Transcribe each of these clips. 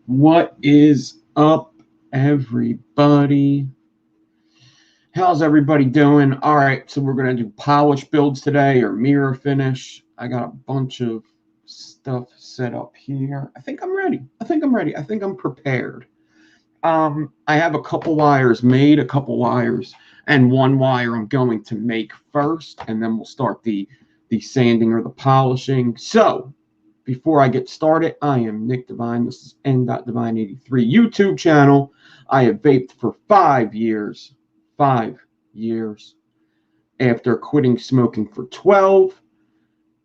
What is up, everybody? How's everybody doing? All right, so we're going to do polish builds today or mirror finish. I got a bunch of stuff set up here. I think I'm ready. I think I'm prepared. I have a couple wires made, and one wire I'm going to make first, and then we'll start the sanding or the polishing. So before I get started, I am Nick Divine. This is N.Divine83 YouTube channel. I have vaped for 5 years. 5 years. After quitting smoking for 12.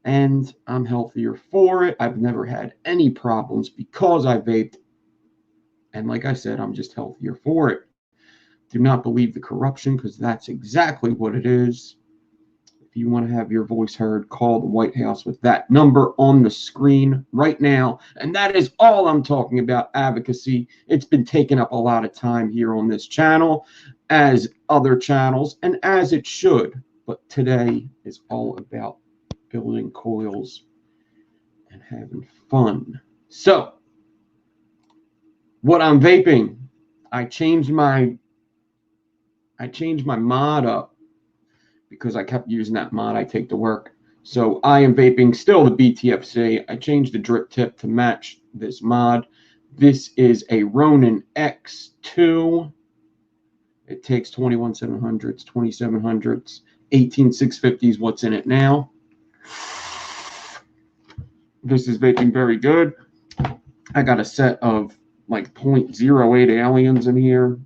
And I'm healthier for it. I've never had any problems because I vaped. And like I said, I'm just healthier for it. Do not believe the corruption, because that's exactly what it is. If you want to have your voice heard, call the White House with that number on the screen right now. And that is all I'm talking about, advocacy. It's been taking up a lot of time here on this channel, as other channels, and as it should. But today is all about building coils and having fun. So, what I'm vaping, I changed my mod up because I kept using that mod I take to work. So I am vaping still the BTFC. I changed the drip tip to match this mod. This is a Ronin X2. It takes 21700s, 2700s, 18650s. What's in it now? This is vaping very good. I got a set of like 0.08 aliens in here.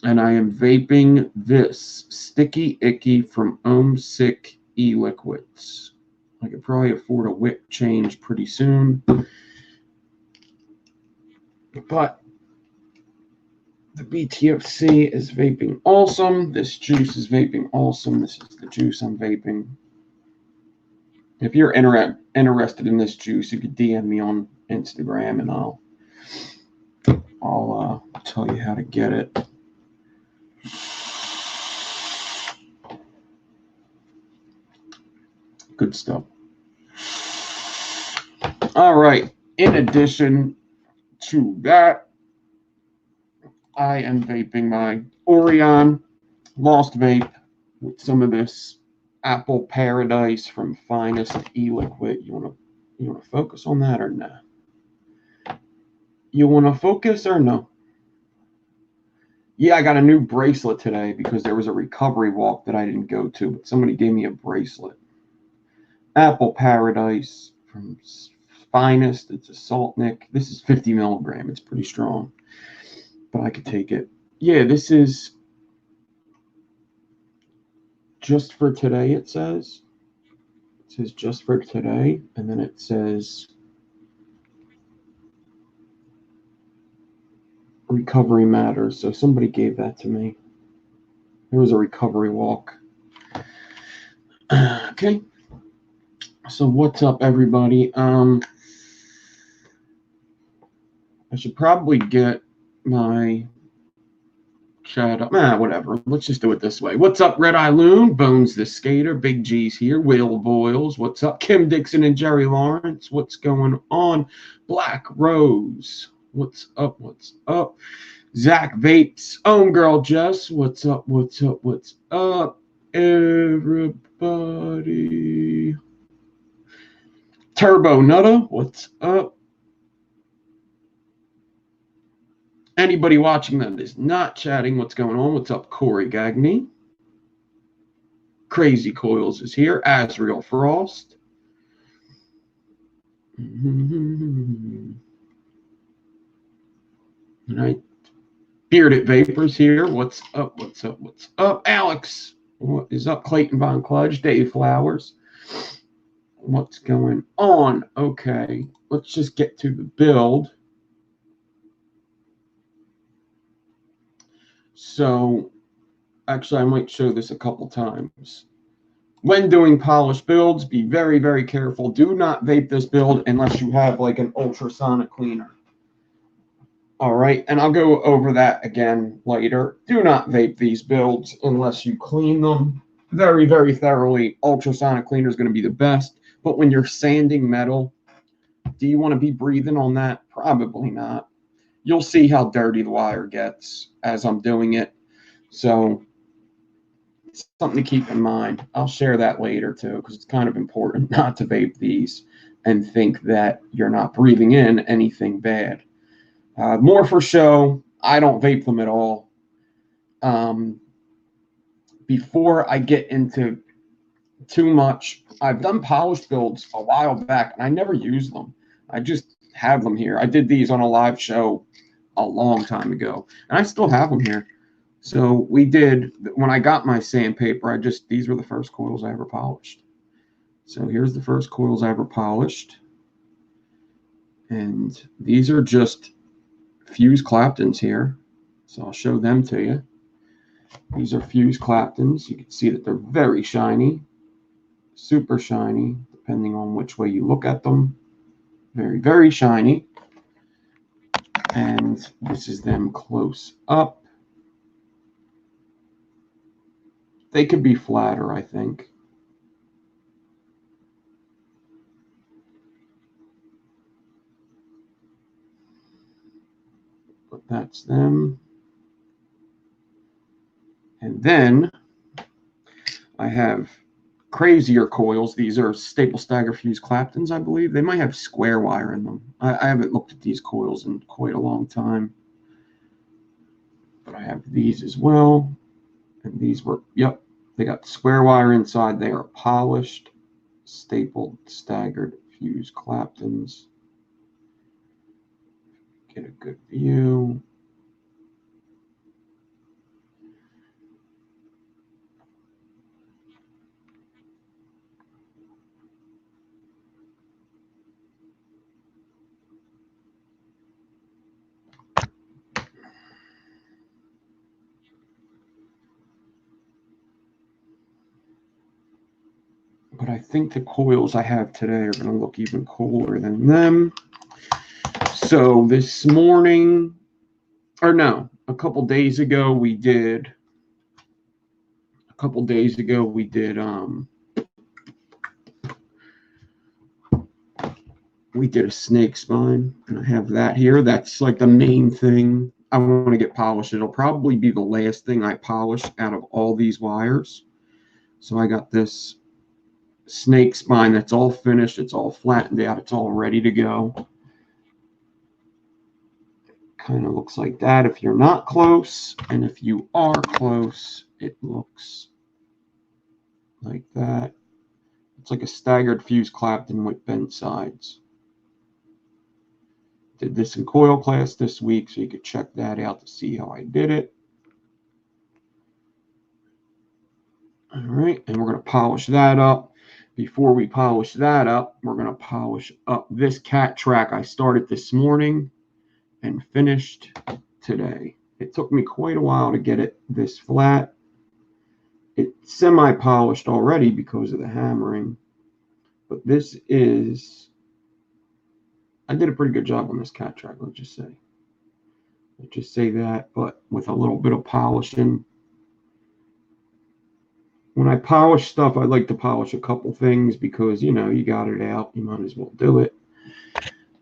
And I am vaping this Sticky Icky from Sick e-liquids. I could probably afford a wick change pretty soon. But the BTFC is vaping awesome. This juice is vaping awesome. This is the juice I'm vaping. If you're interested in this juice, you could DM me on Instagram and I'll tell you how to get it. Good stuff. All right. In addition to that, I am vaping my Orion Lost Vape with some of this Apple Paradise from Finest e-liquid. You want to focus on that or no? You want to focus or no? Yeah, I got a new bracelet today because there was a recovery walk that I didn't go to, but somebody gave me a bracelet. Apple Paradise from Finest. It's a salt nick. This is 50 milligram. It's pretty strong, but I could take it. Yeah, this is just for today, it says. It says just for today, and then it says recovery matters. So somebody gave that to me. There was a recovery walk. Okay. So what's up, everybody? I should probably get my chat up. Whatever. Let's just do it this way. What's up, Red Eye Loon? Bones the Skater. Big G's here. Will Boyles. What's up? Kim Dixon and Jerry Lawrence. What's going on? Black Rose. What's up? What's up? Zach Vapes. Girl Jess. What's up? What's up? What's up? Everybody. Turbo Nutta. What's up? Anybody watching that is not chatting, what's going on? What's up, Corey Gagney? Crazy Coils is here. Asriel Frost. All right. Bearded Vapors here. What's up? What's up? What's up? Alex. What is up? Clayton Von Kludge. Dave Flowers. What's going on? Okay. Let's just get to the build. So, actually, I might show this a couple times. When doing polished builds, be very, very careful. Do not vape this build unless you have like an ultrasonic cleaner. All right, and I'll go over that again later. Do not vape these builds unless you clean them very, very thoroughly. Ultrasonic cleaner is going to be the best. But when you're sanding metal, do you want to be breathing on that? Probably not. You'll see how dirty the wire gets as I'm doing it. So it's something to keep in mind. I'll share that later too, because it's kind of important not to vape these and think that you're not breathing in anything bad. More for show. I don't vape them at all. Before I get into too much, I've done polished builds a while back, and I never use them. I just have them here. I did these on a live show a long time ago, and I still have them here. So we did, when I got my sandpaper, these were the first coils I ever polished. So here's the first coils I ever polished. And these are just fused Claptons here. So I'll show them to you. These are fused Claptons. You can see that they're very shiny, super shiny, depending on which way you look at them. Very, very shiny. And this is them close up. They could be flatter, I think. But that's them. And then I have crazier coils. These are staple stagger fused Claptons, I believe. They might have square wire in them. I haven't looked at these coils in quite a long time. But I have these as well. And these were, yep, they got square wire inside. They are polished, stapled, staggered fused Claptons. Get a good view. But I think the coils I have today are going to look even cooler than them. So this morning, or no, a couple days ago we did a snake spine, and I have that here. That's like the main thing I want to get polished. It'll probably be the last thing I polish out of all these wires. So I got this snake spine that's all finished. It's all flattened out. It's all ready to go. kind of looks like that if you're not close, and if you are close, it looks like that. It's like a staggered fuse clapped in with bent sides. Did this in coil class this week, so you could check that out to see how I did it. All right, and we're going to polish that up. Before we polish that up, we're going to polish up this cat track I started this morning and finished today. It took me quite a while to get it this flat. It's semi-polished already because of the hammering, but this is, I did a pretty good job on this cat track, let's just say. Let's just say that, but with a little bit of polishing. When I polish stuff, I like to polish a couple things because, you know, you got it out, you might as well do it.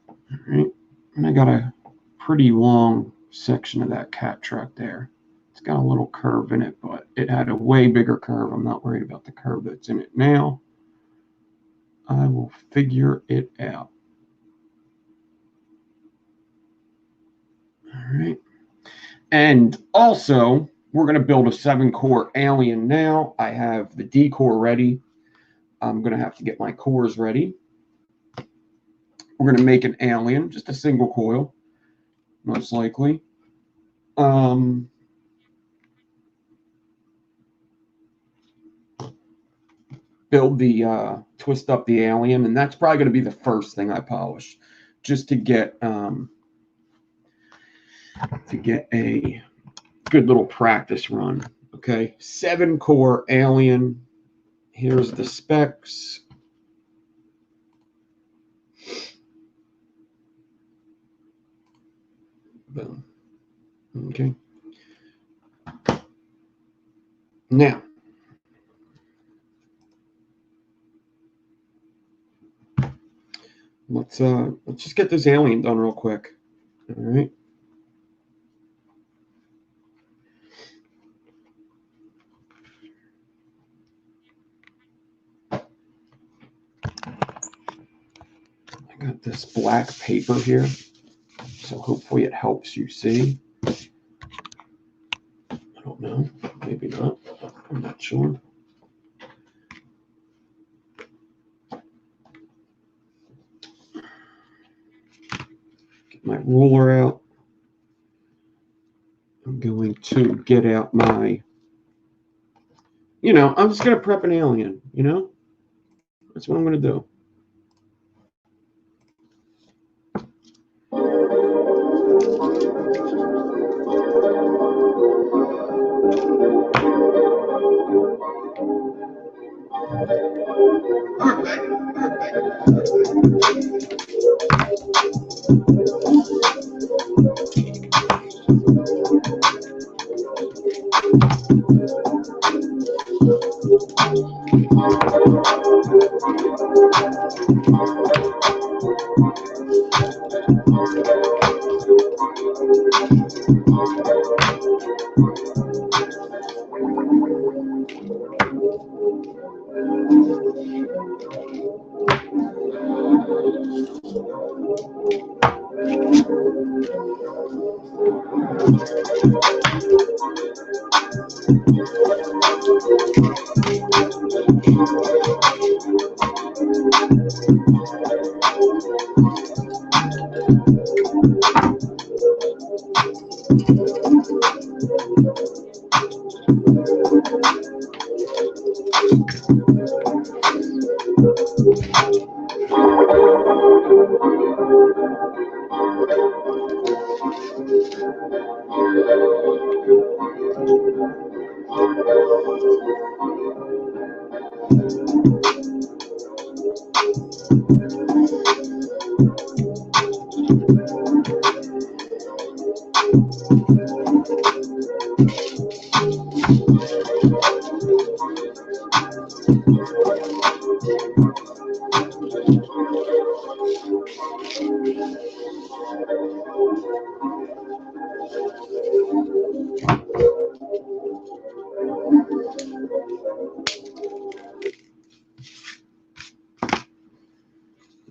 All right, and I got a pretty long section of that cat track there. It's got a little curve in it, but it had a way bigger curve. I'm not worried about the curve that's in it now. I will figure it out. All right. And also, we're going to build a 7-core alien now. I have the D core ready. I'm going to have to get my cores ready. We're going to make an alien, just a single coil, most likely. Build the, twist up the alien, and that's probably going to be the first thing I polish, just to get a good little practice run. Okay, 7-core alien. Here's the specs. Boom. Okay. Now, let's just get this alien done real quick. All right. I got this black paper here, so hopefully it helps you see. I don't know, maybe not. I'm not sure. Get my ruler out. I'm going to get out my, you know, I'm just going to prep an alien, you know? That's what I'm going to do.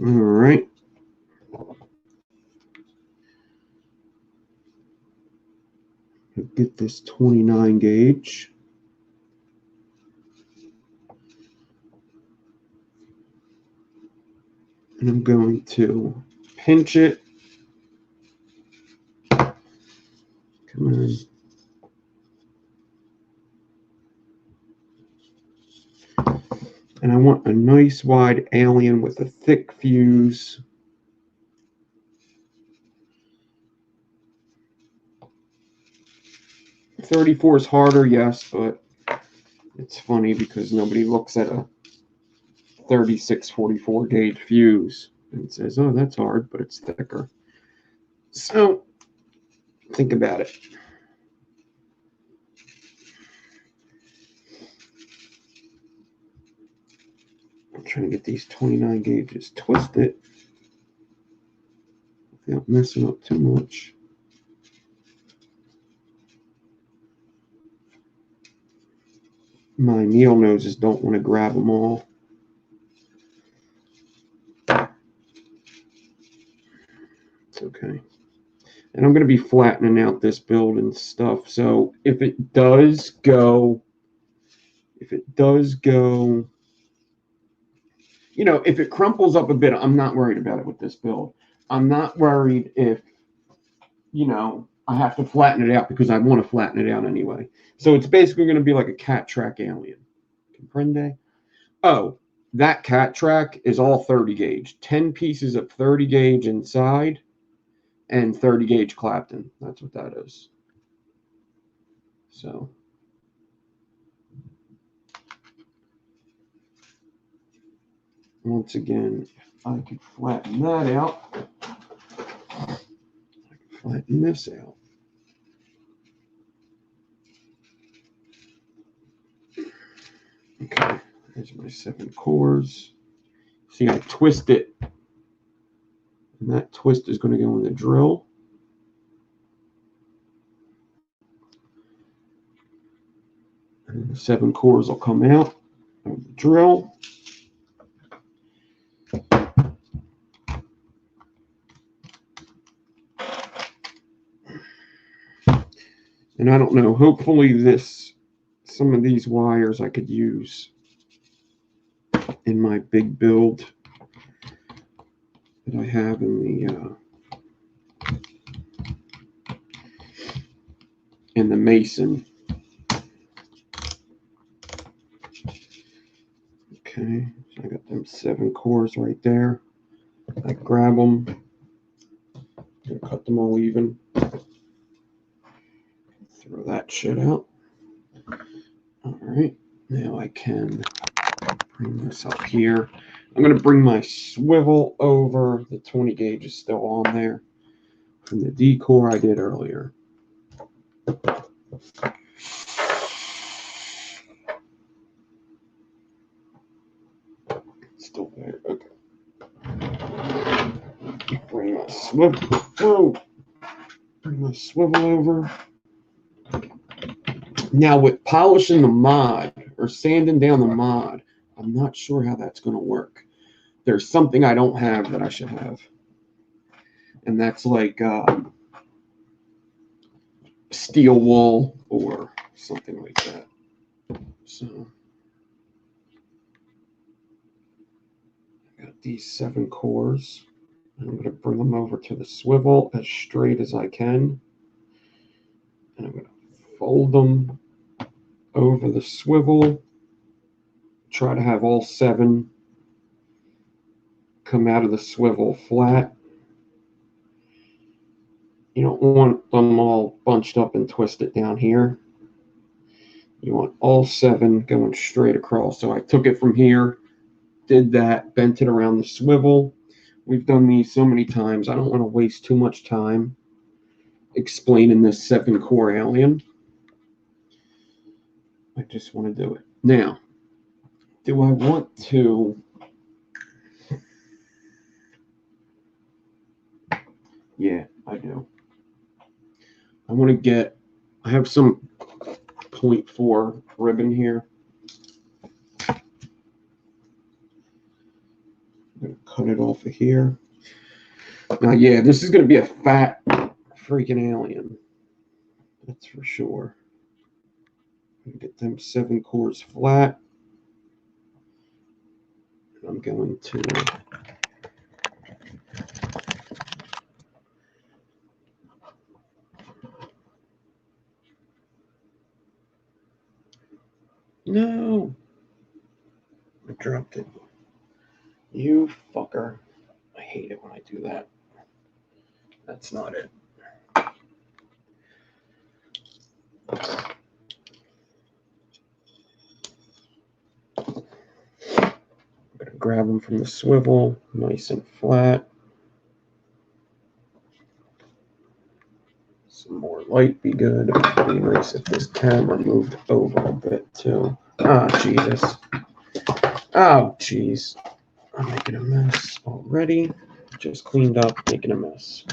All right. Get this 29 gauge. And I'm going to pinch it. Come on. And I want a nice wide alien with a thick fuse. .34 is harder, yes, but it's funny because nobody looks at a 3644 gauge fuse and says, oh, that's hard, but it's thicker. So think about it. I'm trying to get these 29 gauges twisted without messing up too much. My needle noses don't want to grab them all. It's okay. And I'm going to be flattening out this build and stuff. So if it does go, if it crumples up a bit, I'm not worried about it with this build. I'm not worried if, I have to flatten it out because I want to flatten it out anyway. So it's basically going to be like a cat track alien. Comprende? Oh, that cat track is all 30 gauge. 10 pieces of 30 gauge inside and 30 gauge Clapton. That's what that is. So once again, if I could flatten that out, I can flatten this out. Okay, there's my 7 cores. See, I twist it, and that twist is going to go in the drill. And the 7 cores will come out of the drill. And I don't know, hopefully some of these wires I could use in my big build that I have in the Mason. Okay, so I got them 7 cores right there. I grab them and cut them all even. Throw that shit out. All right, now I can bring this up here. I'm going to bring my swivel over. The 20 gauge is still on there from the D core I did earlier. Still there. Okay. Bring my swivel. Whoa. Bring my swivel over. Now with polishing the mod or sanding down the mod, I'm not sure how that's going to work. There's something I don't have that I should have. And that's like steel wool or something like that. So I got these 7 cores. I'm going to bring them over to the swivel as straight as I can. And I'm going to fold them over the swivel. Try to have all 7 come out of the swivel flat. You don't want them all bunched up and twisted down here. You want all 7 going straight across. So I took it from here, did that, bent it around the swivel. We've done these so many times. I don't want to waste too much time explaining this 7 core alien. I just want to do it. Now, do I want to... Yeah, I do. I have some 0.4 ribbon here. I'm going to cut it off of here. Now, yeah, this is going to be a fat freaking alien. That's for sure. Get them 7 cores flat. I'm going to no, I dropped it. You fucker. I hate it when I do that. That's not it. I'm going to grab them from the swivel, nice and flat. Some more light be good. It'd be nice if this camera moved over a bit too. Ah, Jesus. Oh, jeez. I'm making a mess already. Just cleaned up, making a mess.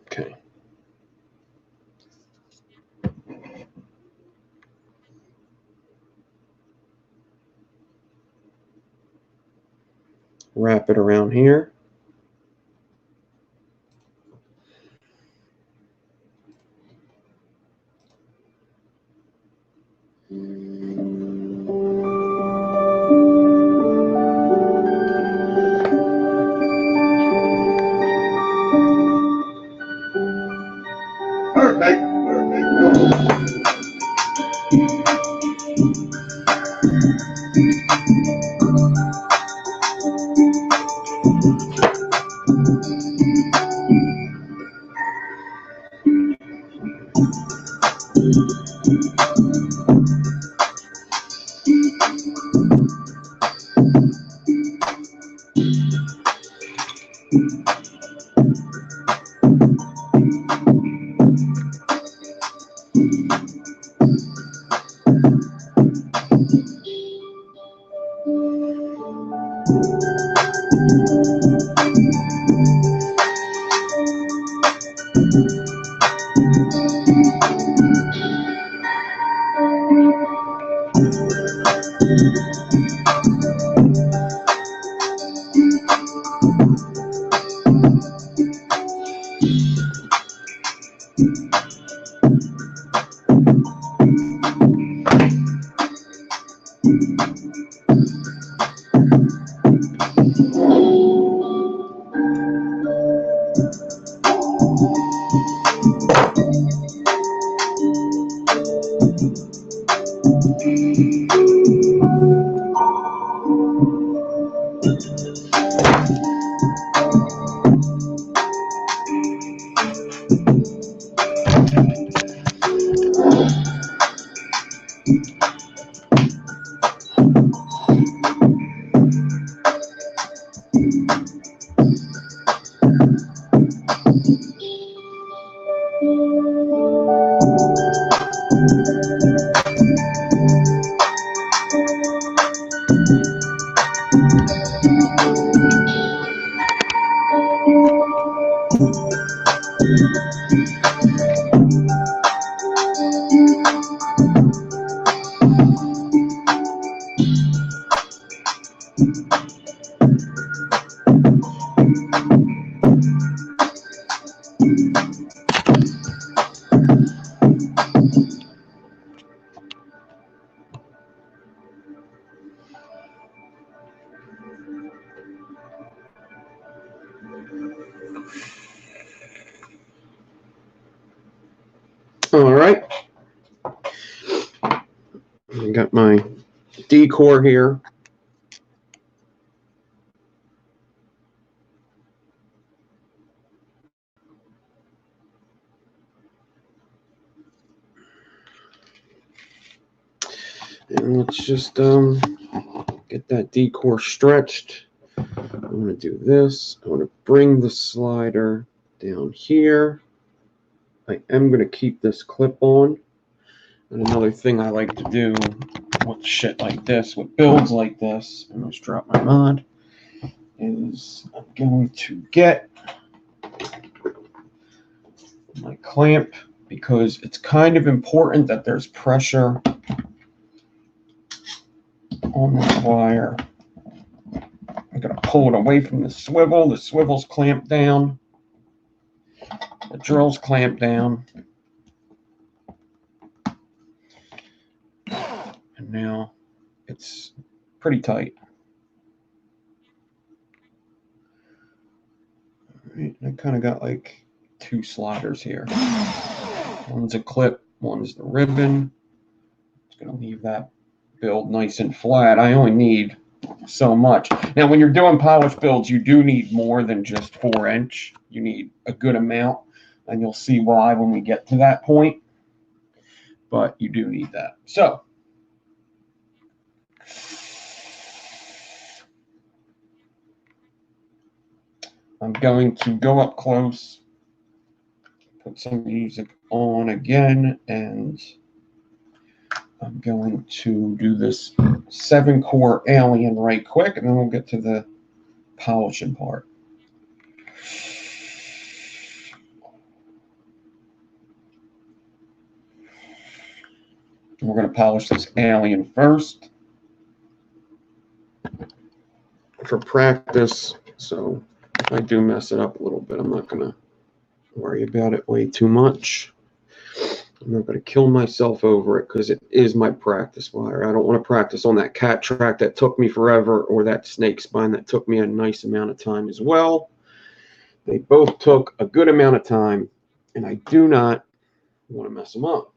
Okay. Wrap it around here. Perfect. All right. I got my D-core here. And let's just get that D-core stretched. I'm going to do this. I'm going to bring the slider down here. I am going to keep this clip on. And another thing I like to do with shit like this, with builds like this, I almost dropped my mod, is I'm going to get my clamp because it's kind of important that there's pressure on this wire. I'm going to pull it away from the swivel. The swivel's clamped down. The drill's clamped down. And now it's pretty tight. All right, I kind of got like two sliders here. One's a clip, one's the ribbon. Just going to leave that build nice and flat. I only need so much. Now, when you're doing polish builds, you do need more than just 4-inch. You need a good amount, and you'll see why when we get to that point. But you do need that. So, I'm going to go up close, put some music on again, and I'm going to do this 7-core alien right quick, and then we'll get to the polishing part. We're going to polish this alien first for practice. So if I do mess it up a little bit, I'm not going to worry about it way too much. I'm not going to kill myself over it because it is my practice wire. I don't want to practice on that cat track that took me forever, or that snake spine that took me a nice amount of time as well. They both took a good amount of time, and I do not want to mess them up.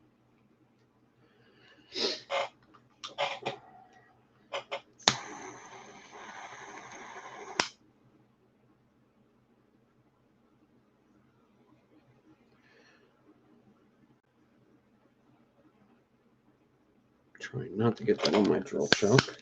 Trying not to get that on my drill chuck.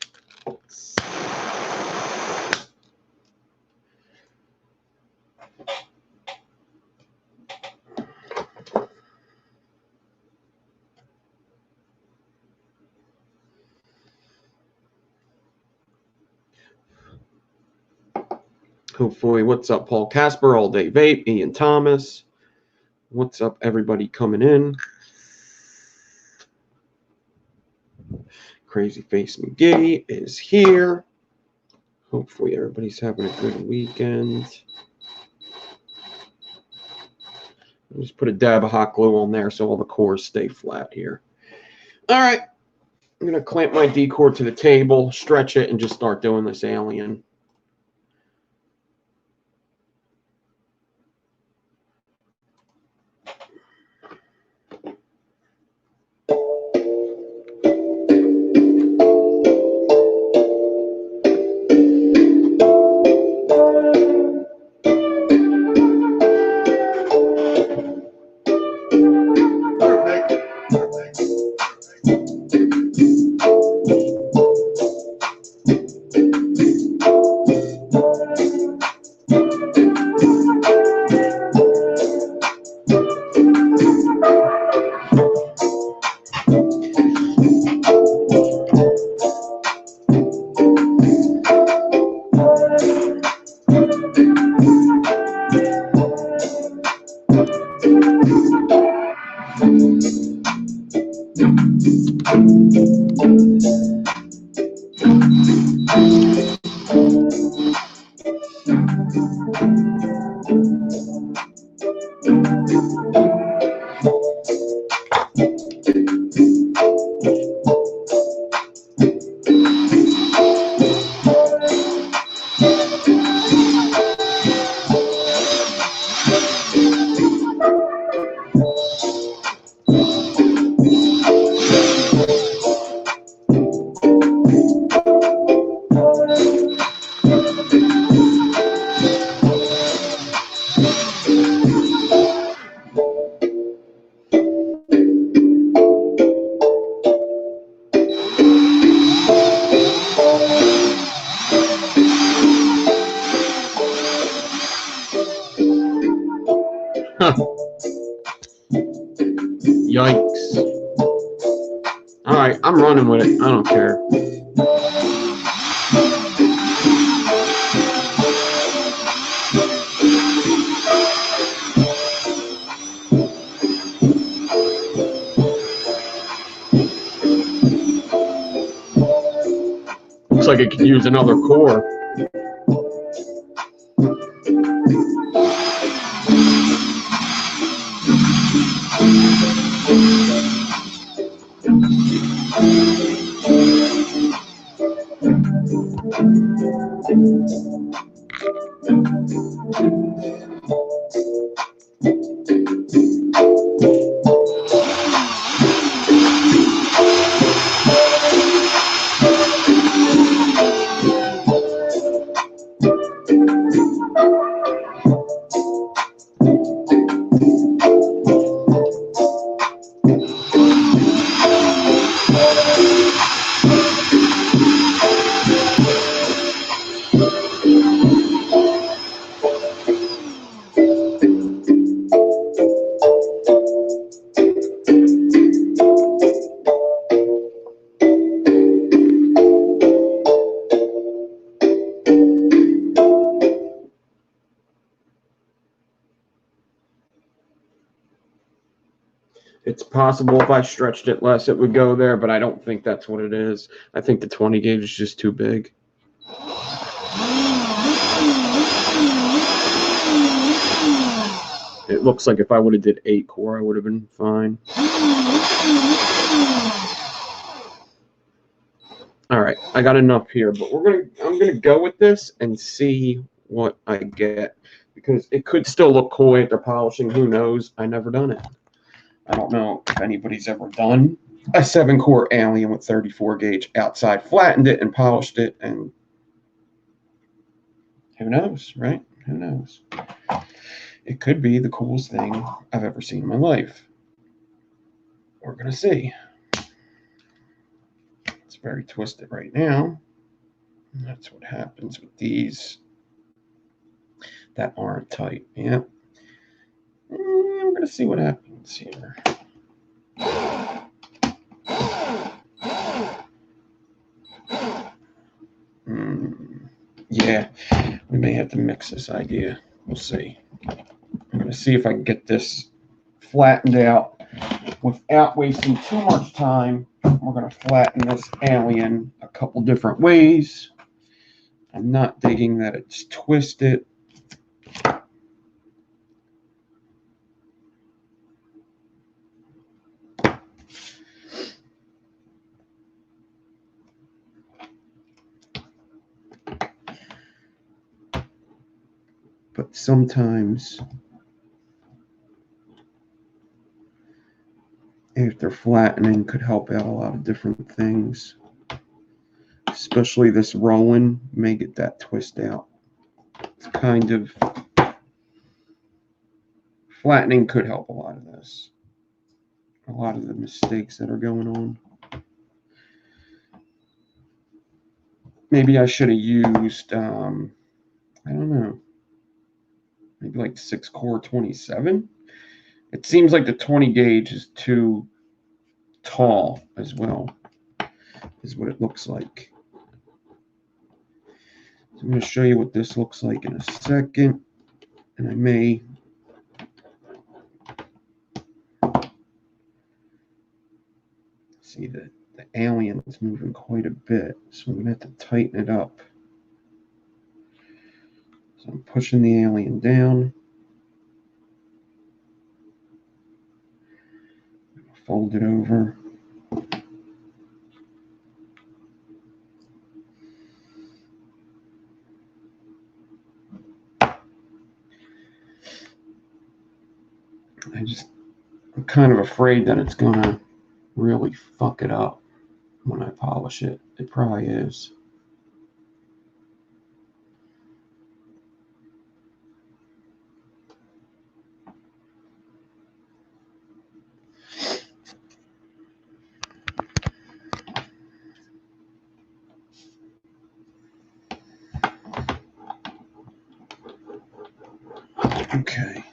Hopefully, what's up, Paul Casper, All Day Vape, Ian Thomas. What's up, everybody coming in? Crazy Face McGee is here. Hopefully, everybody's having a good weekend. I'll just put a dab of hot glue on there so all the cores stay flat here. All right. I'm going to clamp my D cord to the table, stretch it, and just start doing this alien. Yikes. All right, I'm running with it. I don't care. like it could use another core. It's possible if I stretched it less, it would go there, but I don't think that's what it is. I think the 20 gauge is just too big. It looks like if I would have did 8 core, I would have been fine. All right, I got enough here, but I'm gonna go with this and see what I get, because it could still look cool after polishing. Who knows? I never done it. I don't know if anybody's ever done a 7-core alien with 34 gauge outside, flattened it and polished it, and who knows, right? Who knows? It could be the coolest thing I've ever seen in my life. We're gonna see. It's very twisted right now. And that's what happens with these that aren't tight. Yeah. We're gonna see what happens here. Yeah, we may have to mix this idea. We'll see. I'm gonna see if I can get this flattened out without wasting too much time. We're gonna flatten this alien a couple different ways. I'm not digging that it's twisted. But sometimes after flattening could help out a lot of different things. Especially this rolling may get that twist out. It's kind of flattening could help a lot of this. A lot of the mistakes that are going on. Maybe I should have used, I don't know, maybe like 6-core 27. It seems like the 20 gauge is too tall as well, is what it looks like. So I'm going to show you what this looks like in a second, and I may see that the alien is moving quite a bit, so I'm going to have to tighten it up. So I'm pushing the alien down, fold it over. I'm kind of afraid that it's going to really fuck it up when I polish it. It probably is. Okay.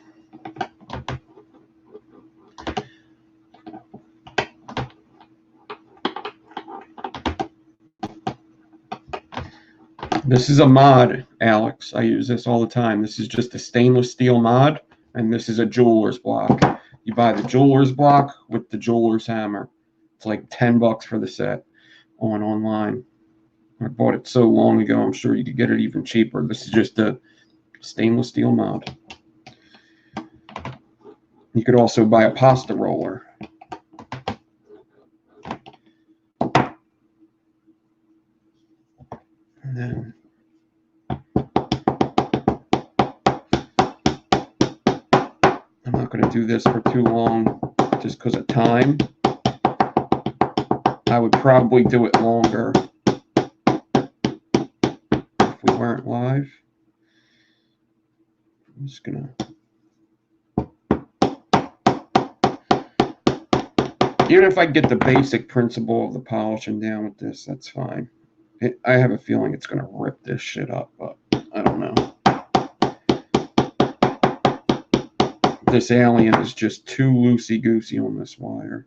This is a mod, Alex. I use this all the time. This is just a stainless steel mod, and this is a jeweler's block. You buy the jeweler's block with the jeweler's hammer. It's like $10 for the set online. I bought it so long ago, I'm sure you could get it even cheaper. This is just a stainless steel mod. You could also buy a pasta roller. And then I'm not going to do this for too long just because of time. I would probably do it longer if we weren't live. I'm just going to... Even if I get the basic principle of the polishing down with this, that's fine. I have a feeling it's going to rip this shit up, but I don't know. This alien is just too loosey-goosey on this wire.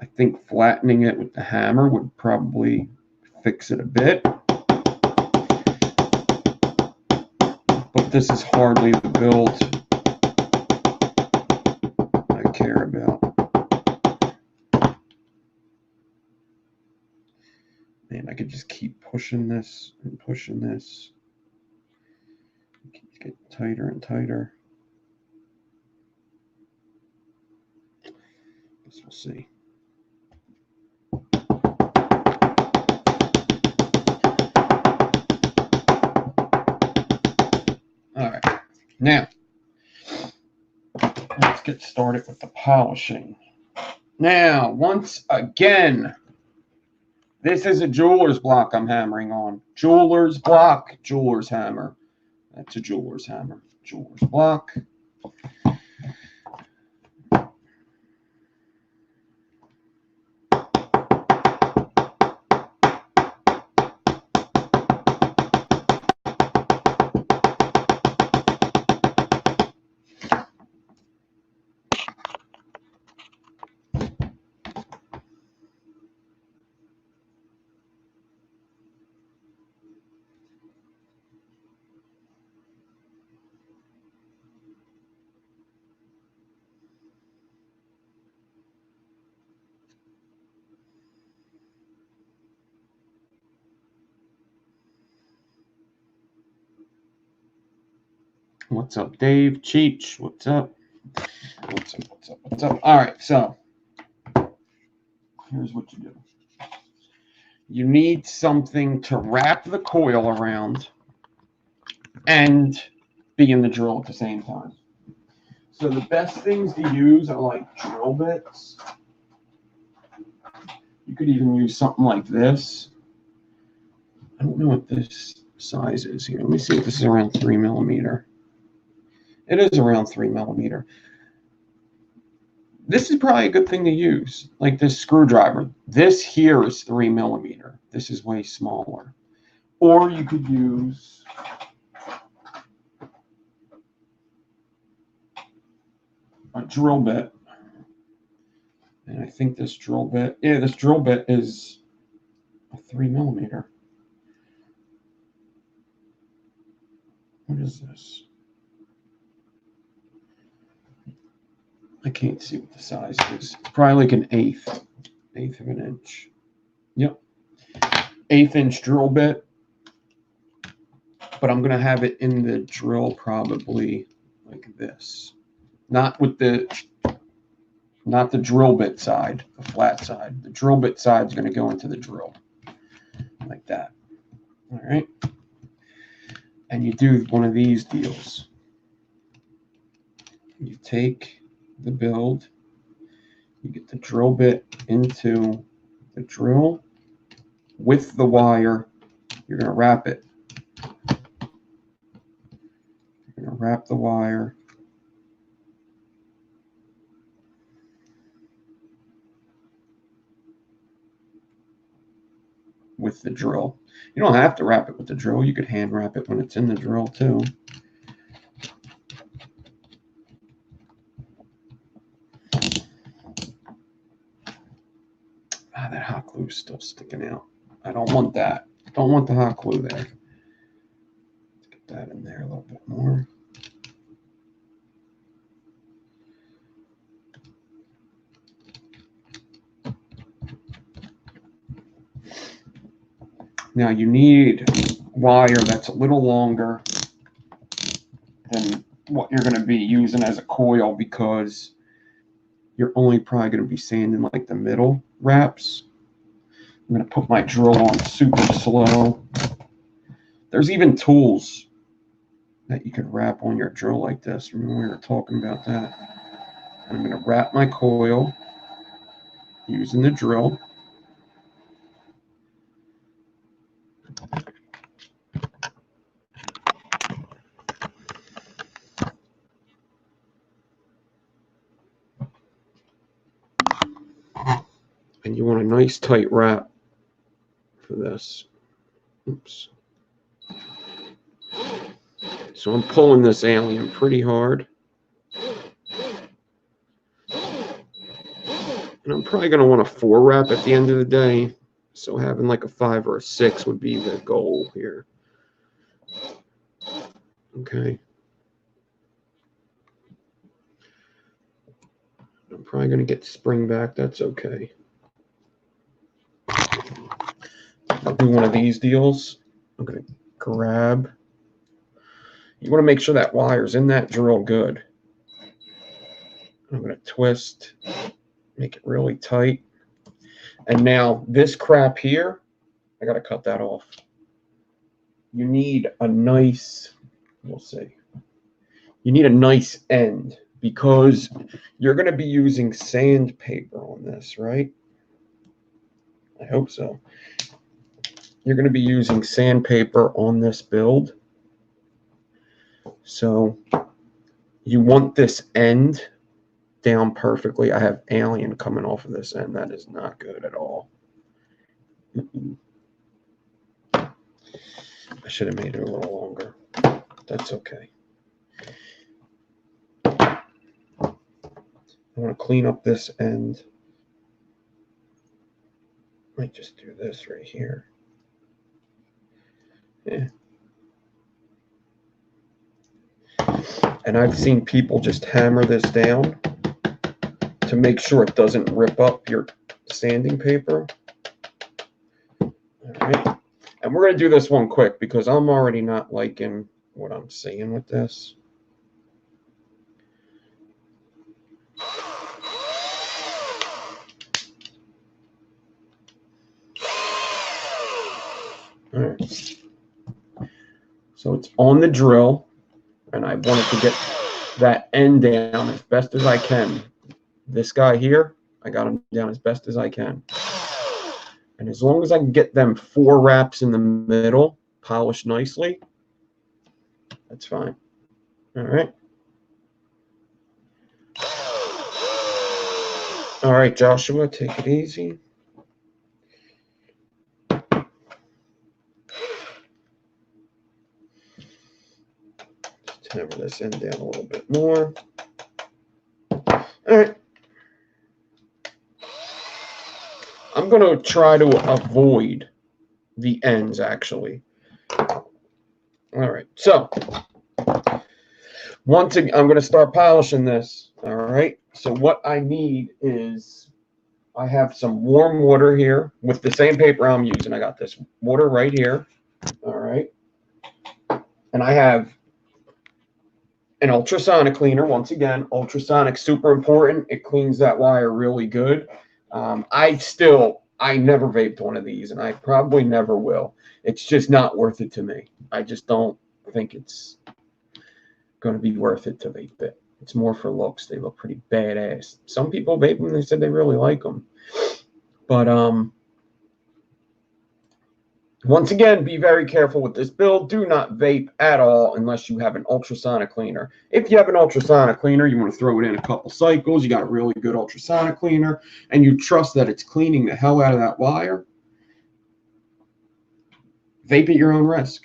I think flattening it with the hammer would probably fix it a bit. But this is hardly the build I care about. Man, I could just keep pushing this and pushing this. It keeps getting tighter and tighter. Guess we'll see. All right, now let's get started with the polishing. Now, once again, this is a jeweler's block I'm hammering on. Jeweler's block, jeweler's hammer. That's a jeweler's hammer. Jeweler's block. What's up, Dave? Cheech, what's up? What's up, what's up, what's up? All right, so here's what you do. You need something to wrap the coil around and be in the drill at the same time. So the best things to use are like drill bits. You could even use something like this. I don't know what this size is here. Let me see if this is around 3 millimeter. It is around 3 millimeter. This is probably a good thing to use, like this screwdriver. This here is 3 millimeter. This is way smaller. Or you could use a drill bit. And I think this drill bit, yeah, this drill bit is a 3 millimeter. What is this? I can't see what the size is. It's probably like an eighth of an inch. Yep. 1/8 inch drill bit. But I'm going to have it in the drill probably like this. Not the drill bit side, the flat side. The drill bit side is going to go into the drill like that. All right. And you do one of these deals. You take the build, you get the drill bit into the drill with the wire. You're going to wrap it. You're going to wrap the wire with the drill. You don't have to wrap it with the drill. You could hand wrap it when it's in the drill too. Ah, that hot glue is still sticking out. I don't want that. Don't want the hot glue there. Let's get that in there a little bit more. Now you need wire that's a little longer than what you're going to be using as a coil, because you're only probably going to be sanding like the middle wraps. I'm going to put my drill on super slow. There's even tools that you could wrap on your drill like this. Remember we were talking about that. I'm going to wrap my coil using the drill. And you want a nice tight wrap for this. Oops. So I'm pulling this alien pretty hard. And I'm probably going to want a 4 wrap at the end of the day. So having like a 5 or a 6 would be the goal here. Okay. I'm probably going to get spring back. That's okay. I'll do one of these deals. I'm going to grab. You want to make sure that wire's in that drill good. I'm going to twist, make it really tight. And now this crap here, I got to cut that off. You need a nice, we'll see. You need a nice end, because you're going to be using sandpaper on this, right? I hope so. You're going to be using sandpaper on this build. So you want this end down perfectly. I have alien coming off of this end. That is not good at all. I should have made it a little longer. That's okay. I want to clean up this end. Might just do this right here. Yeah. And I've seen people just hammer this down to make sure it doesn't rip up your sanding paper. All right. And we're going to do this one quick because I'm already not liking what I'm seeing with this. All right. So it's on the drill, and I wanted to get that end down as best as I can. This guy here, I got him down as best as I can. And as long as I can get them 4 wraps in the middle, polished nicely, that's fine. All right. All right, Joshua, take it easy. Just hammer this end down a little bit more. All right. I'm going to try to avoid the ends, actually. All right. So once again, I'm going to start polishing this. All right. So what I need is, I have some warm water here with the same paper I'm using. I got this water right here. All right. And I have an ultrasonic cleaner. Once again, ultrasonic, super important. It cleans that wire really good. I never vaped one of these, and I probably never will. It's just not worth it to me. I just don't think it's going to be worth it to vape it. It's more for looks. They look pretty badass. Some people vape them. They said they really like them. But once again, be very careful with this build. Do not vape at all unless you have an ultrasonic cleaner. If you have an ultrasonic cleaner, you want to throw it in a couple cycles. You got a really good ultrasonic cleaner, and you trust that it's cleaning the hell out of that wire. Vape at your own risk.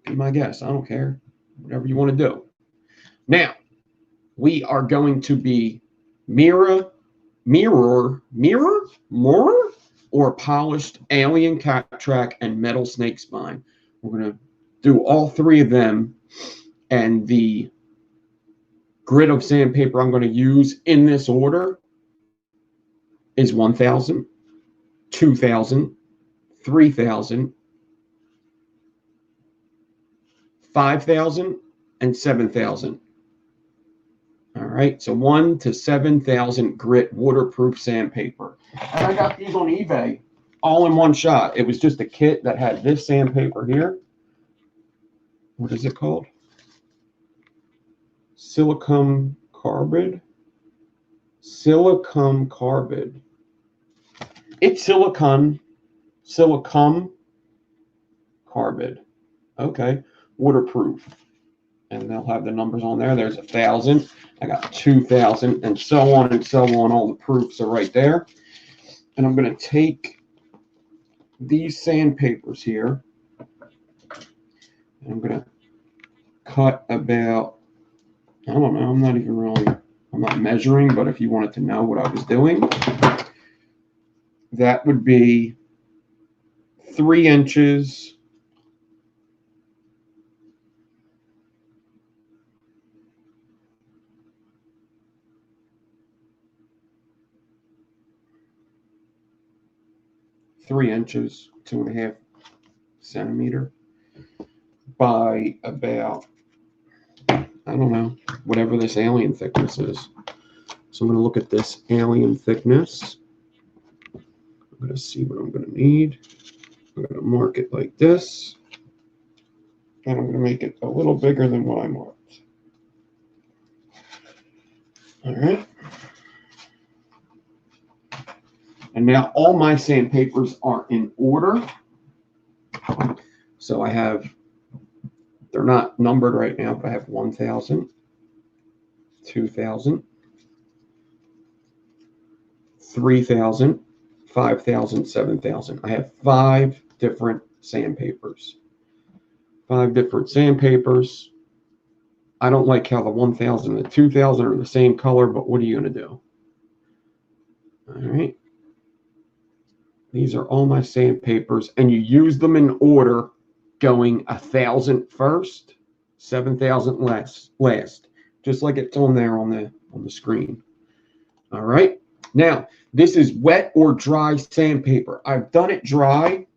Be my guest. I don't care. Whatever you want to do. Now, we are going to be mirror, or polished alien cat track and metal snake spine. We're going to do all 3 of them, and the grit of sandpaper I'm going to use in this order is 1,000, 2,000, 3,000, 5,000 and 7,000. All right, so 1 to 7,000 grit waterproof sandpaper. And I got these on eBay all in one shot. It was just a kit that had this sandpaper here. What is it called? Silicon carbide. Silicon carbide. It's silicon carbide. Okay, waterproof. And they'll have the numbers on there. There's 1,000. I got 2,000, and so on and so on. All the proofs are right there. And I'm going to take these sandpapers here. And I'm going to cut about, I don't know, I'm not measuring, but if you wanted to know what I was doing, that would be 3 inches. Three inches, 2.5 centimeter by about, I don't know, whatever this alien thickness is. So I'm going to look at this alien thickness. I'm going to see what I'm going to need. I'm going to mark it like this. And I'm going to make it a little bigger than what I marked. All right. And now all my sandpapers are in order. So I have, they're not numbered right now, but I have 1,000, 2,000, 3,000, 5,000, 7,000. I have 5 different sandpapers. 5 different sandpapers. I don't like how the 1,000 and the 2,000 are the same color, but what are you going to do? All right. These are all my sandpapers, and you use them in order, going 1,000 first, 7,000 last, just like it's on there on the screen. All right. Now, this is wet or dry sandpaper. I've done it dry.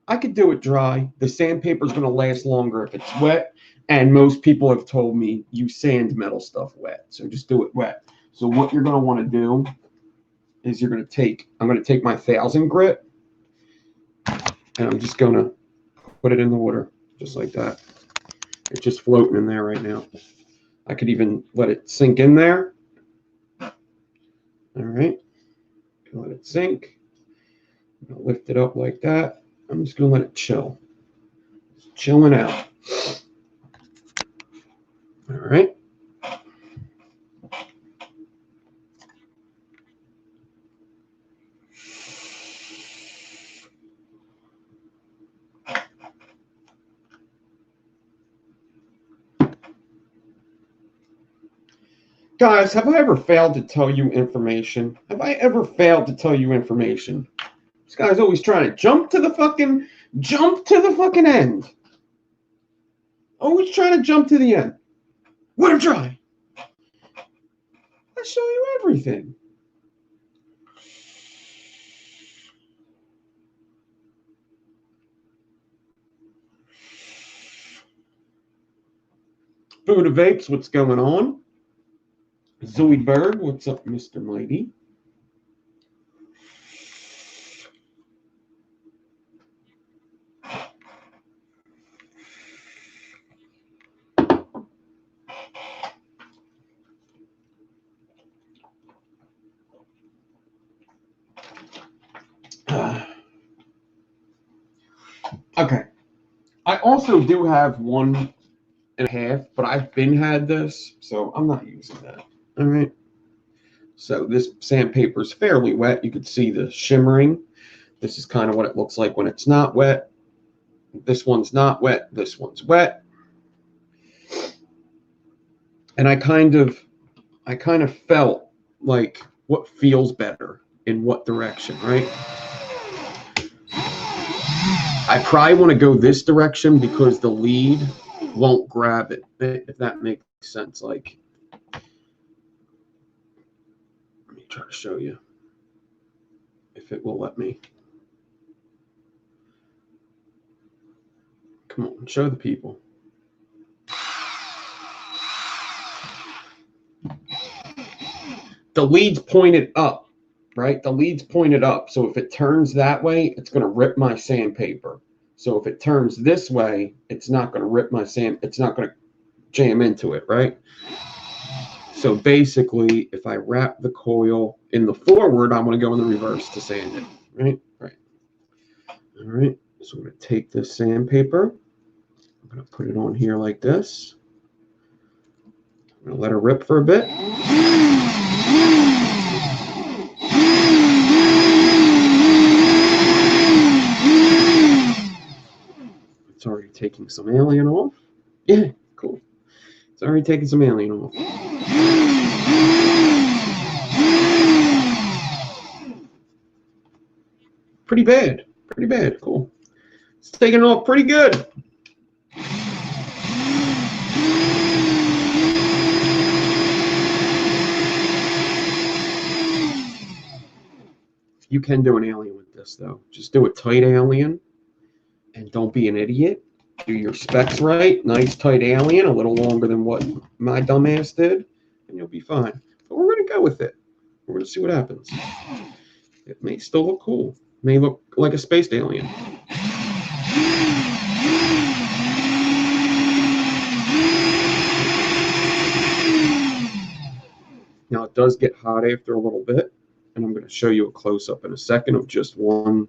I could do it dry. The sandpaper is going to last longer if it's wet, and most people have told me you sand metal stuff wet, so just do it wet. So what you're going to want to do is I'm going to take my 1,000 grit, and I'm just going to put it in the water, just like that. It's just floating in there right now. I could even let it sink in there. All right. Let it sink. I'm going to lift it up like that. I'm just going to let it chill. It's chilling out. All right. Guys, have I ever failed to tell you information? Have I ever failed to tell you information? This guy's always trying to jump to the fucking end. Always trying to jump to the end. Let him try. I show you everything. Buddha Vapes, what's going on? Zoidberg, what's up, Mr. Mighty? Okay. I also do have 1.5, but I've had this, so I'm not using that. All right. So this sandpaper is fairly wet. You can see the shimmering. This is kind of what it looks like when it's not wet. This one's not wet. This one's wet. And I kind of felt like what feels better in what direction, right? I probably want to go this direction because the lead won't grab it, if that makes sense. Like, let me try to show you if it will let me. Come on, show the people. the lead's pointed up, right? The lead's pointed up. So if it turns that way, it's going to rip my sandpaper. So if it turns this way, it's not going to rip my sand. It's not going to jam into it, right? So basically, if I wrap the coil in the forward, I'm going to go in the reverse to sand it, right? Right. All right. So I'm going to take this sandpaper. I'm going to put it on here like this. I'm going to let her rip for a bit. It's already taking some alien off. Yeah, cool. It's already taking some alien off. Pretty bad. Pretty bad. Cool. It's taking off pretty good. You can do an alien with this, though. Just do a tight alien, and don't be an idiot. Do your specs right. Nice tight alien, a little longer than what my dumbass did, and you'll be fine. But we're going to go with it. We're going to see what happens. It may still look cool. It may look like a spaced alien. Now, it does get hot after a little bit, and I'm going to show you a close-up in a second of just one.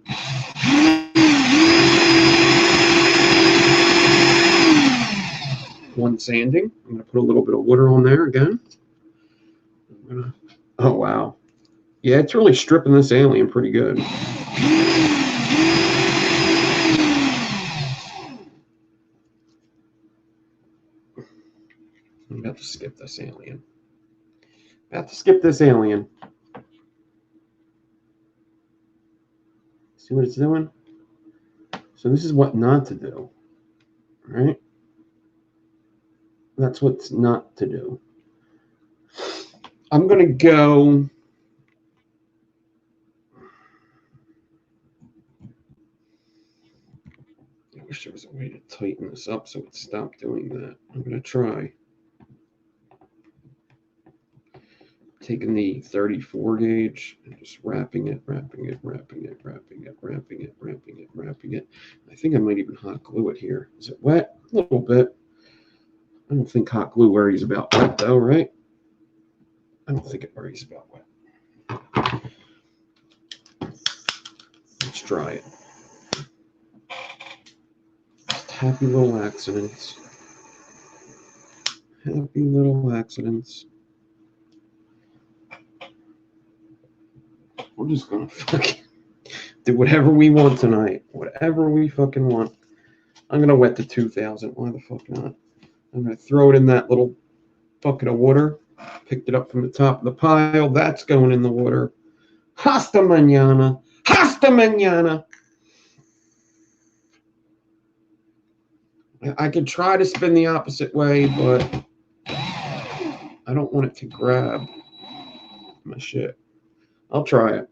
One sanding. I'm going to put a little bit of water on there again. Oh, wow. Yeah, it's really stripping this alien pretty good. I'm about to skip this alien. See what it's doing? So this is what not to do, right? That's what's not to do. I'm going to go. I wish there was a way to tighten this up so it stopped doing that. I'm going to try. Taking the 34 gauge and just wrapping it. I think I might even hot glue it here. Is it wet? A little bit. I don't think hot glue worries about wet though, right? I don't think it worries about wet. Let's try it. Just happy little accidents. Happy little accidents. We're just gonna fucking do whatever we want tonight. Whatever we fucking want. I'm gonna wet the 2000. Why the fuck not? I'm gonna throw it in that little bucket of water. Picked it up from the top of the pile. That's going in the water. Hasta mañana. Hasta mañana. I could try to spin the opposite way, but I don't want it to grab my shit. I'll try it.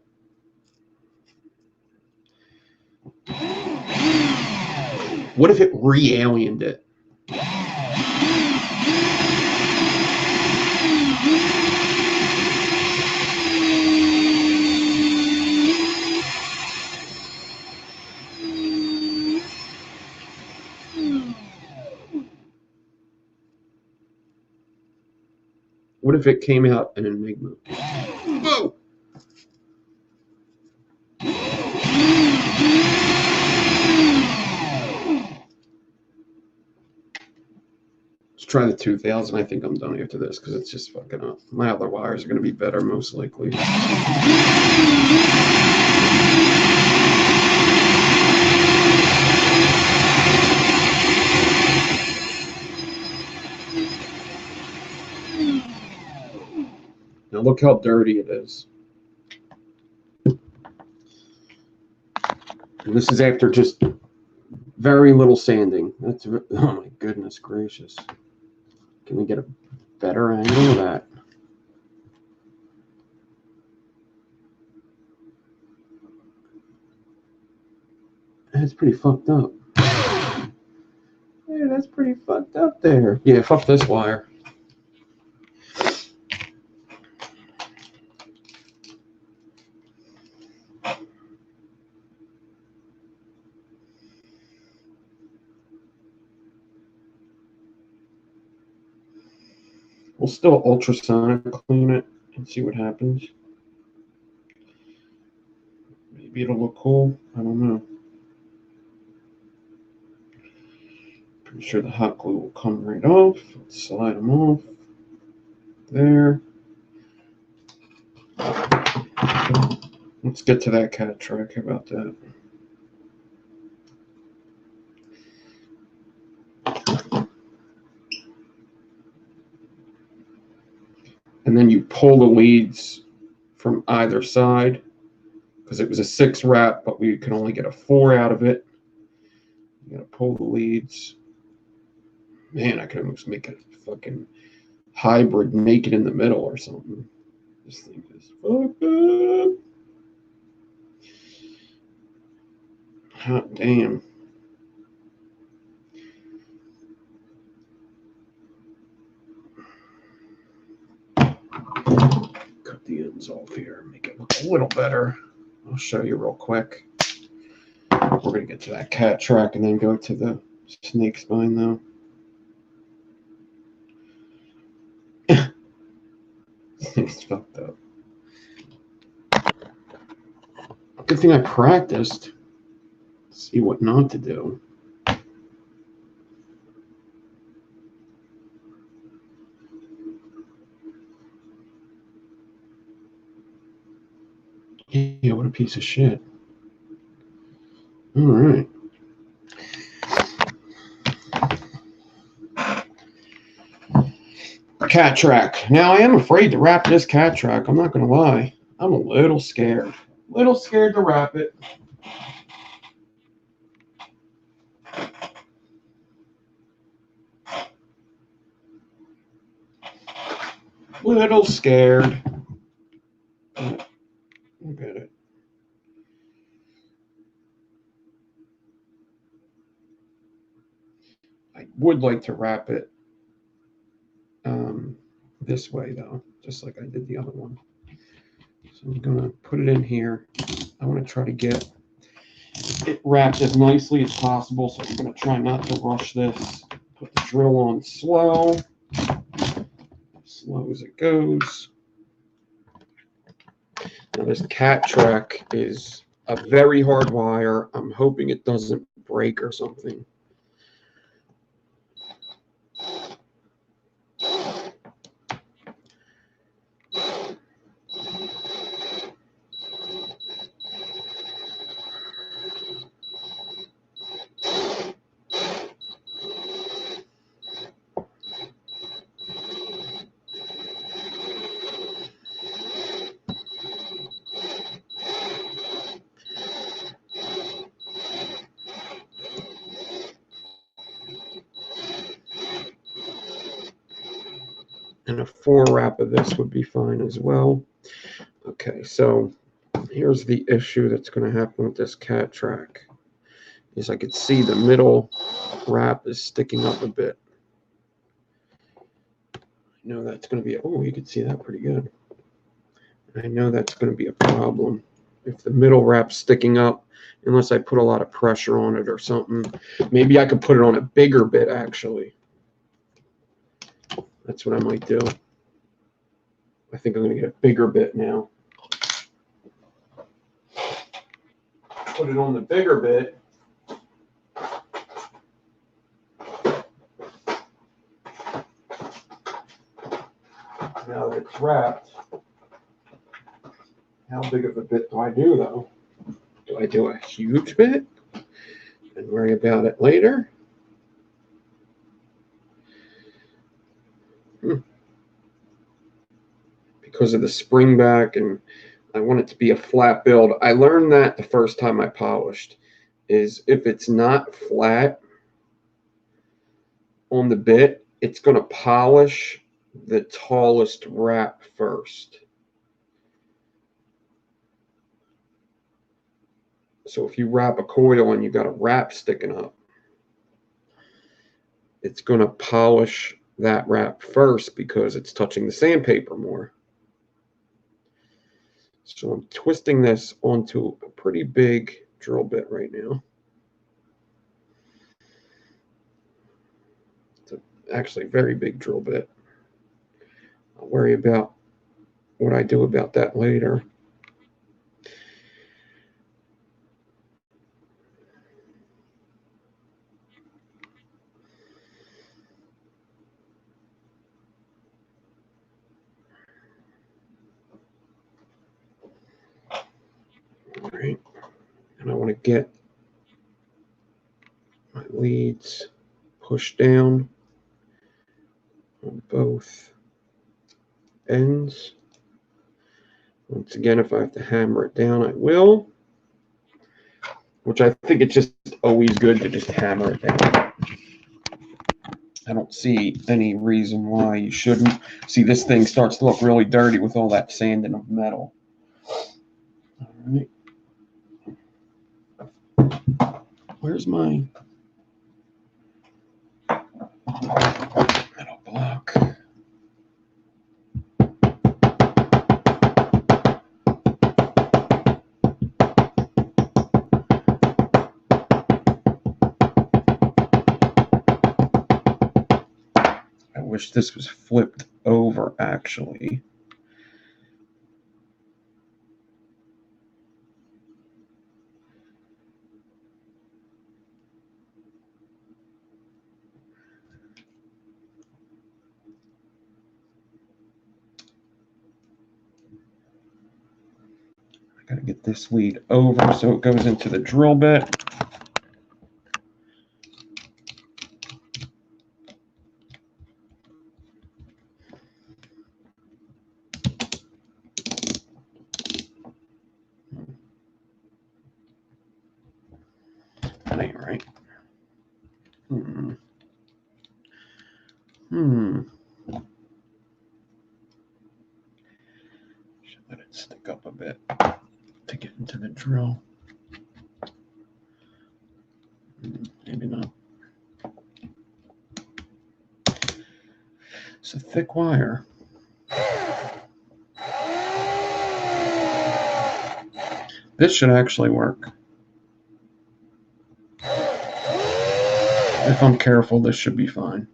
What if it re-aliened it? What if it came out an enigma? Whoa! Let's try the 2000. I think I'm done after this because it's just fucking up. My other wires are going to be better, most likely. Now look how dirty it is. And this is after just very little sanding. That's, oh my goodness gracious. Can we get a better angle of that? That's pretty fucked up. Yeah, that's pretty fucked up there. Yeah, fuck this wire. We'll still ultrasonic clean it and see what happens. Maybe it'll look cool. I don't know. Pretty sure the hot glue will come right off. Let's slide them off. There. Let's get to that cat track. How about that? And then you pull the leads from either side, because it was a 6 wrap, but we could only get a 4 out of it. You gotta pull the leads. Man, I could almost make a fucking hybrid naked in the middle or something. This thing is fucked up. Hot damn. Cut the ends off here, make it look a little better. I'll show you real quick. We're going to get to that cat track and then go to the snake spine, though. It's fucked up. Good thing I practiced. See what not to do. Yeah, what a piece of shit. All right. Cat track. Now, I am afraid to wrap this cat track. I'm not going to lie. I'm a little scared. Little scared to wrap it. Little scared. Look at it. I would like to wrap it this way, though, just like I did the other one. So I'm going to put it in here. I want to try to get it wrapped as nicely as possible, so I'm going to try not to rush this. Put the drill on slow as it goes. Now this cat track is a very hard wire. I'm hoping it doesn't break or something. And a 4 wrap of this would be fine as well. Okay, so here's the issue that's going to happen with this cat track. Is I could see the middle wrap is sticking up a bit. I know that's going to be, oh, you can see that pretty good. I know that's going to be a problem if the middle wrap's sticking up, unless I put a lot of pressure on it or something. Maybe I could put it on a bigger bit, actually. That's what I might do. I think I'm going to get a bigger bit now. Put it on the bigger bit. Now that it's wrapped, how big of a bit do I do, though? Do I do a huge bit and worry about it later? Because of the spring back, and I want it to be a flat build. I learned that the first time I polished, is if it's not flat on the bit, it's going to polish the tallest wrap first. So if you wrap a coil and you got a wrap sticking up, it's going to polish that wrap first because it's touching the sandpaper more. So I'm twisting this onto a pretty big drill bit right now. It's actually a very big drill bit. I'll worry about what I do about that later. All right, and I want to get my leads pushed down on both ends. Once again, if I have to hammer it down, I will, which I think it's just always good to just hammer it down. I don't see any reason why you shouldn't. See, this thing starts to look really dirty with all that sand and metal. All right. Where's my metal block? I wish this was flipped over, actually. I gotta get this lead over so it goes into the drill bit. That ain't right. Should let it stick up a bit to get into the drill. Maybe not. It's a thick wire. This should actually work. If I'm careful, this should be fine.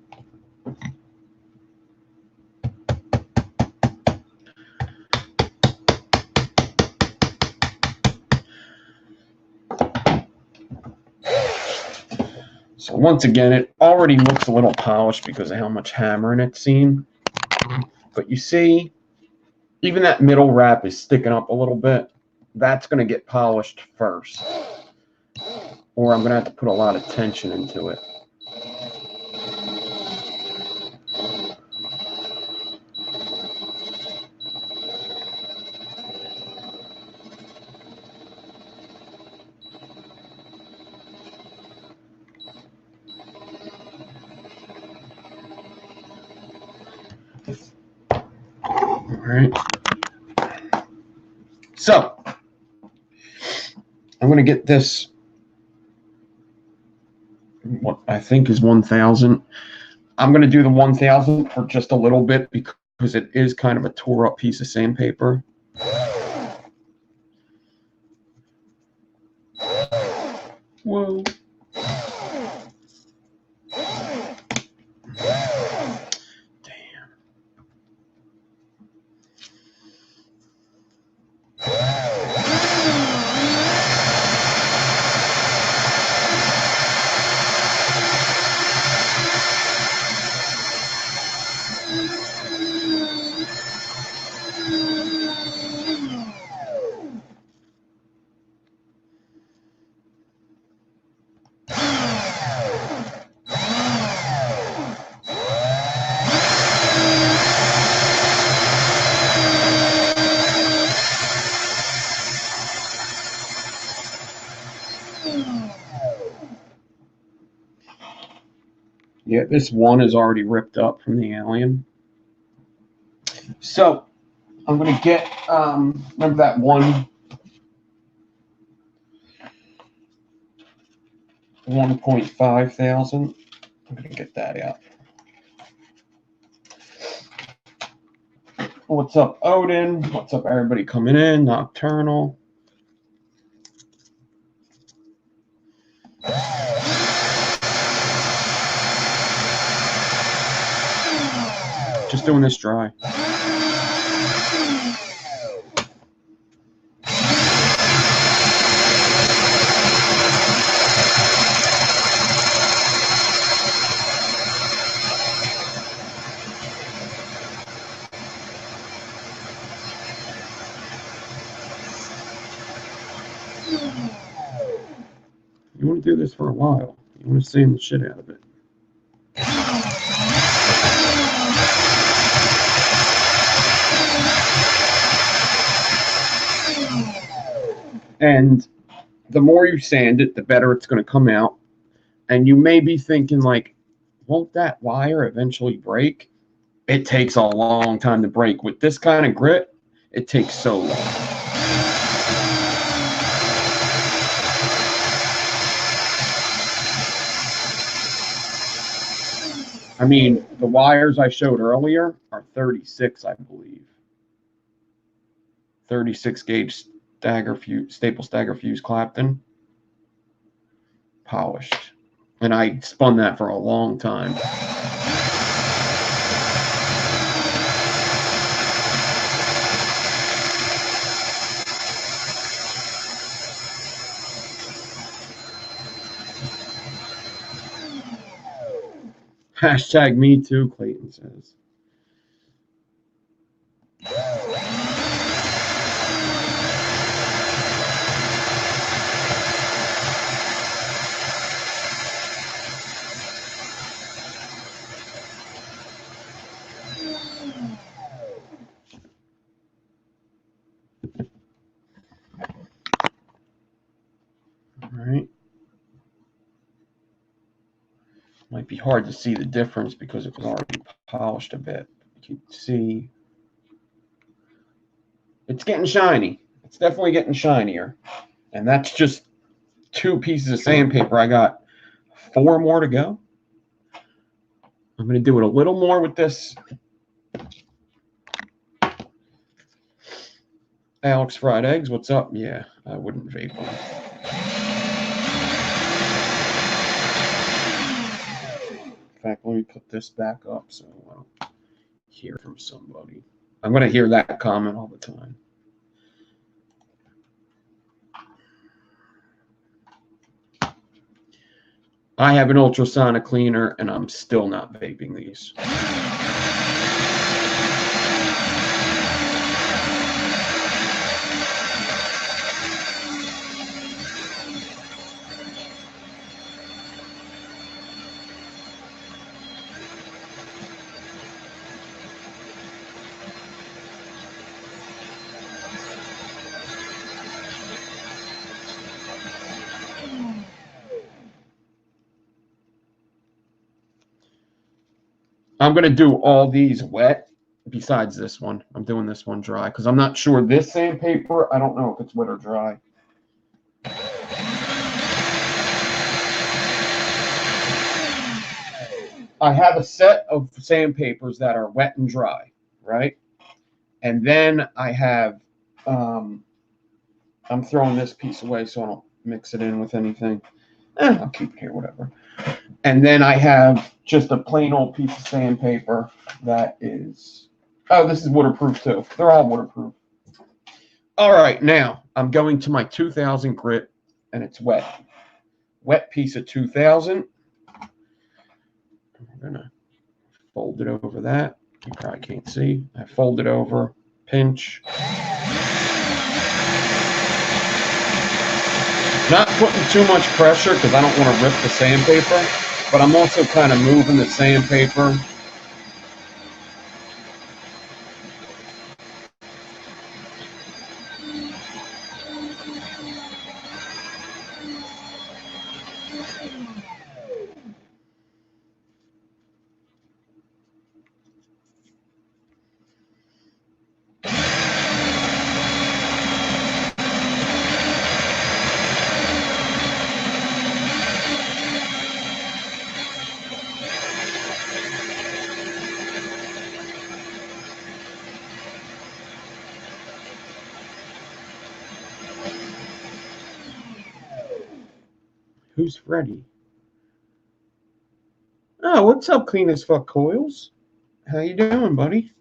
So once again, it already looks a little polished because of how much hammering it's seen. But you see, even that middle wrap is sticking up a little bit. That's going to get polished first. Or I'm going to have to put a lot of tension into it. Alright. So, I'm going to get this, what I think is 1,000. I'm going to do the 1,000 for just a little bit because it is kind of a tore up piece of sandpaper. Whoa. Yeah, this one is already ripped up from the alien. So I'm going to get, remember that 1.5 thousand? I'm going to get that out. What's up, Odin? What's up, everybody coming in? Nocturnal. Just doing this dry. You want to do this for a while. You want to sand the shit out of it. And the more you sand it, the better it's going to come out. And you may be thinking, like, won't that wire eventually break? It takes a long time to break. With this kind of grit, it takes so long. I mean, the wires I showed earlier are 36, I believe. 36 gauge staple stagger fuse Clapton. Polished. And I spun that for a long time. Hashtag me too, Clayton says. All right. Might be hard to see the difference because it was already polished a bit. You can see it's getting shiny. It's definitely getting shinier. And that's just 2 pieces of sandpaper. I got 4 more to go. I'm going to do it a little more with this Alex Fried Eggs. What's up? Yeah, I wouldn't vape on it. In fact, let me put this back up so I don't hear from somebody. I'm going to hear that comment all the time. I have an ultrasonic cleaner, and I'm still not vaping these. I'm going to do all these wet besides this one. I'm doing this one dry because I'm not sure this sandpaper, I don't know if it's wet or dry. I have a set of sandpapers that are wet and dry, right? And then I have, I'm throwing this piece away so I don't mix it in with anything. I'll keep it here, whatever. And then I have just a plain old piece of sandpaper that is, oh, this is waterproof too. They're all waterproof. All right, now I'm going to my 2000 grit, and it's wet. Wet piece of 2000. I'm going to fold it over that. You probably can't see. I fold it over, pinch. Not putting too much pressure because I don't want to rip the sandpaper, but I'm also kind of moving the sandpaper. Who's Freddy? Oh, what's up, Clean as Fuck Coils? How you doing, buddy?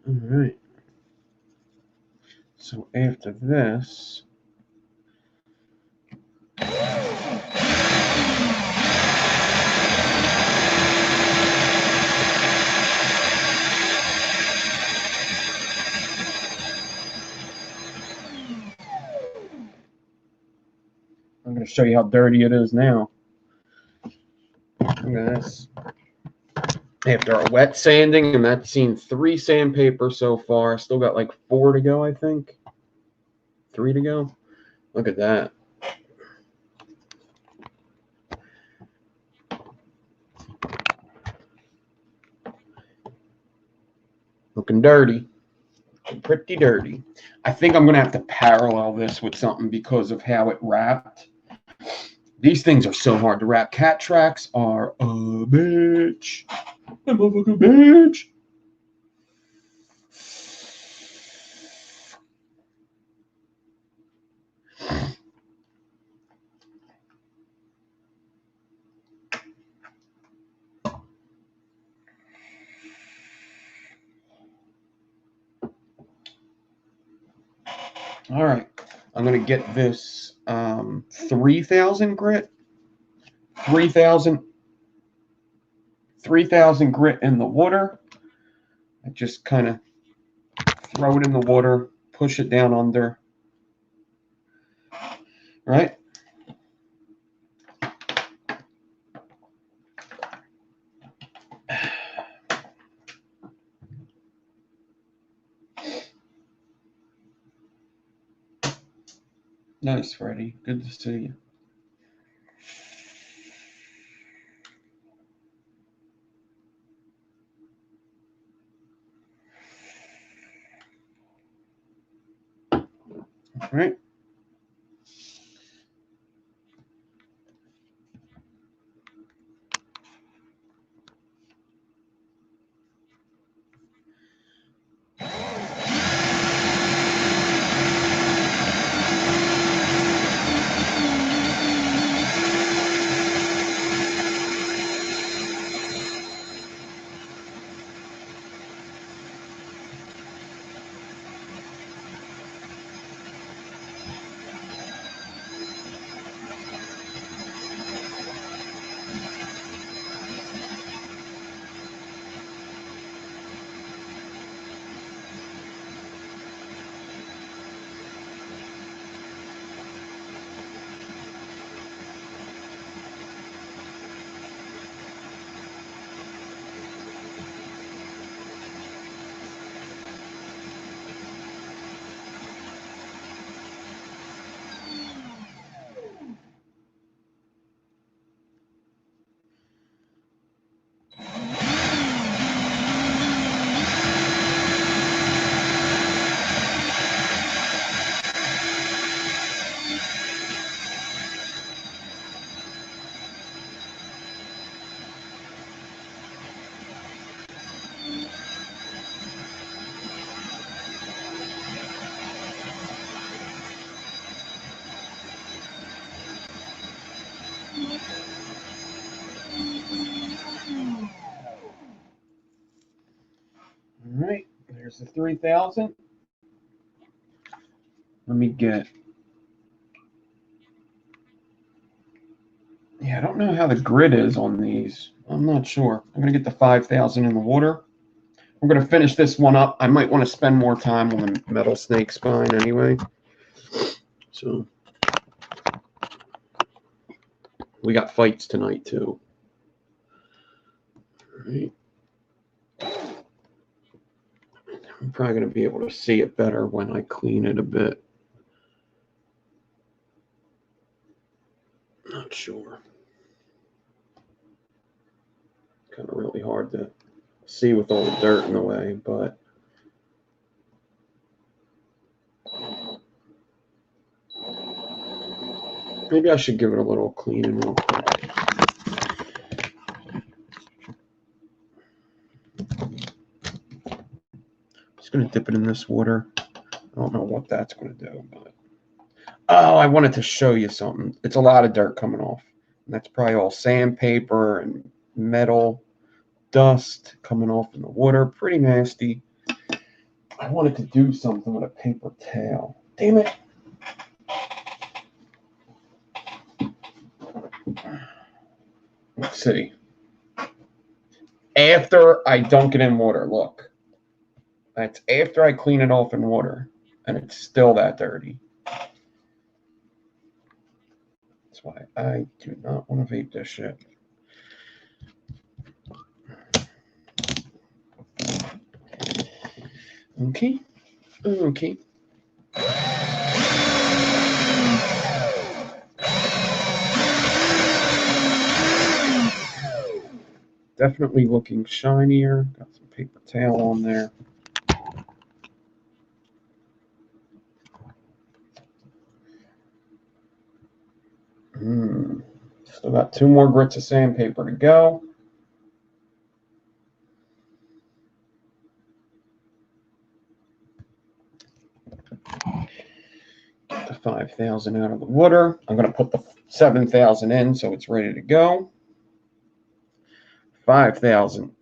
All right. So after this, I'm going to show you how dirty it is now. Look at this. After a wet sanding, and that's seen 3 sandpaper so far. Still got like 4 to go, I think. 3 to go. Look at that. Looking dirty. Pretty dirty. I think I'm going to have to parallel this with something because of how it wrapped. These things are so hard to wrap. Cat tracks are a bitch. A motherfucking bitch. All right. I'm going to get this 3,000 grit. 3,000 grit in the water. I just kind of throw it in the water, push it down under. Right? Nice, Freddie. Good to see you. All right. All right. There's the 3,000. Let me get. Yeah, I don't know how the grid is on these. I'm not sure. I'm going to get the 5,000 in the water. We're going to finish this one up. I might want to spend more time on the metal snake spine anyway. So we got fights tonight too. All right. I'm probably going to be able to see it better when I clean it a bit. Not sure. Kind of really hard. hard to see with all the dirt in the way, but maybe I should give it a little cleaning real quick. Just going to dip it in this water. I don't know what that's going to do, but oh, I wanted to show you something. It's a lot of dirt coming off. And that's probably all sandpaper and metal dust coming off in the water. Pretty nasty. I wanted to do something with a paper towel. Damn it. Let's see. After I dunk it in water, look. That's after I clean it off in water. And it's still that dirty. That's why I do not want to vape this shit. Okay. Okay. Definitely looking shinier. Got some paper towel on there. Still got 2 more grits of sandpaper to go. Get the 5,000 out of the water. I'm going to put the 7,000 in so it's ready to go. 5,000.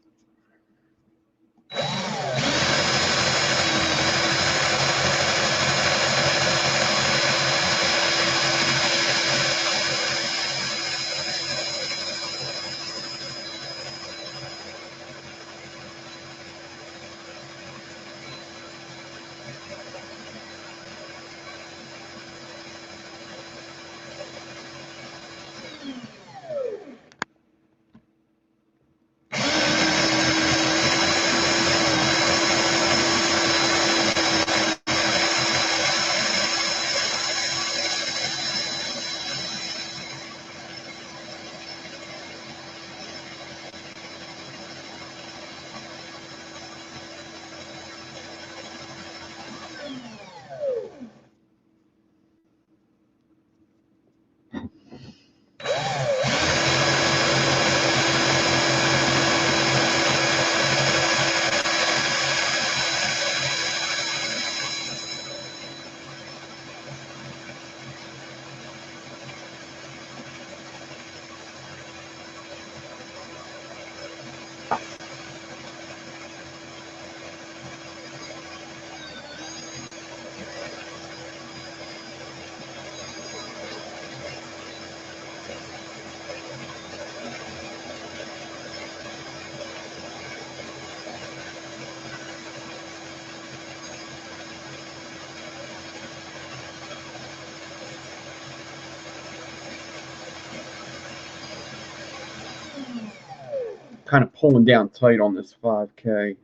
Kind of pulling down tight on this 5K.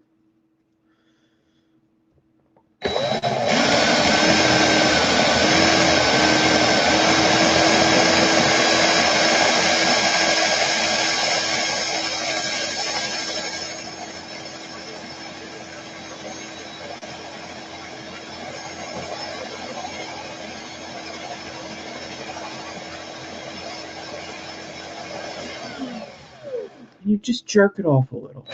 You just jerk it off a little.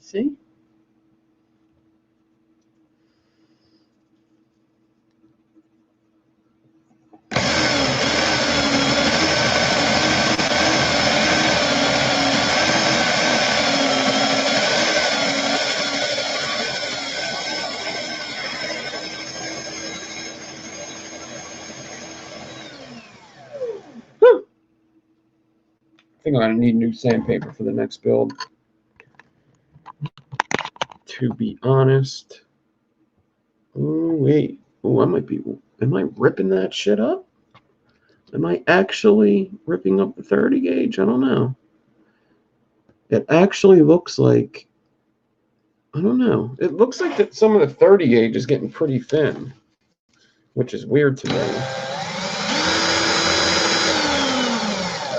See? I think I'm going to need new sandpaper for the next build. To be honest. Oh, wait. Oh, am I ripping that shit up? Am I actually ripping up the 30 gauge? I don't know. It actually looks like, I don't know. It looks like that some of the 30 gauge is getting pretty thin, which is weird to me.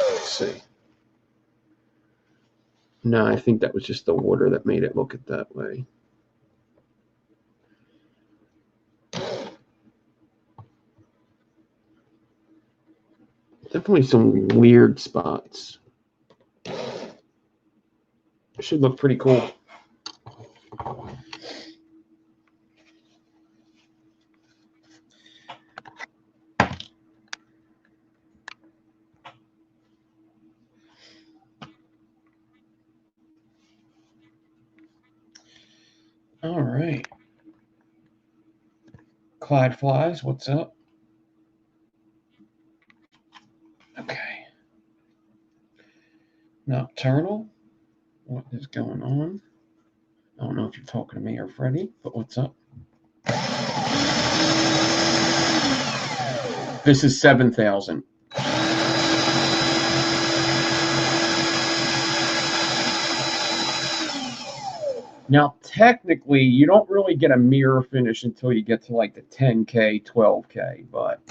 Let's see. No, I think that was just the water that made it look it that way. Definitely some weird spots. It should look pretty cool. All right. Clyde Flies, what's up? Okay. Nocturnal, what is going on? I don't know if you're talking to me or Freddie, but what's up? This is 7,000. Now, technically, you don't really get a mirror finish until you get to like the 10K, 12K, but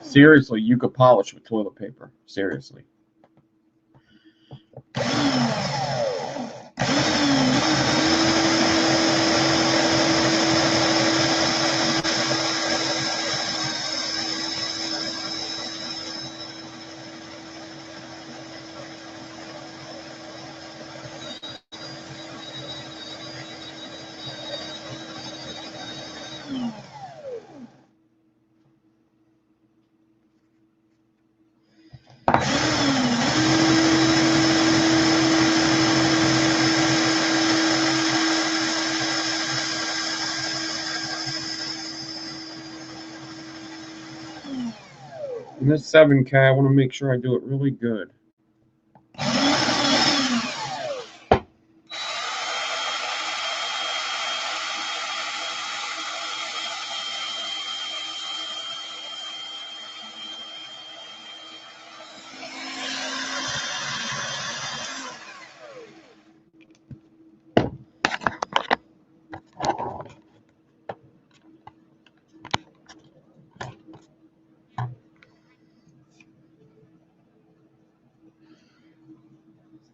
seriously, you could polish with toilet paper. Seriously. In this 7K, I want to make sure I do it really good.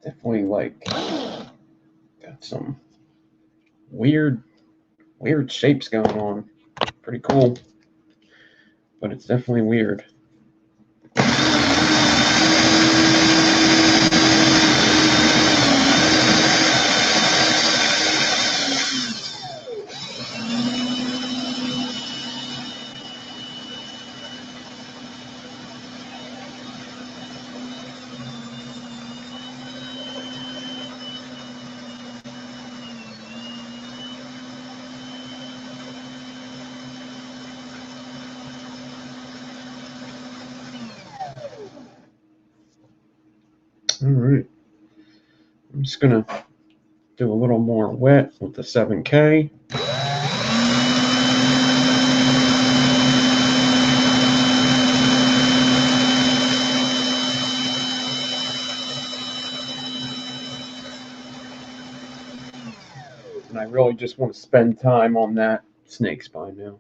Definitely like got some weird shapes going on. Pretty cool, but it's definitely weird. All right. I'm just going to do a little more wet with the 7K. And I really just want to spend time on that snake spine now.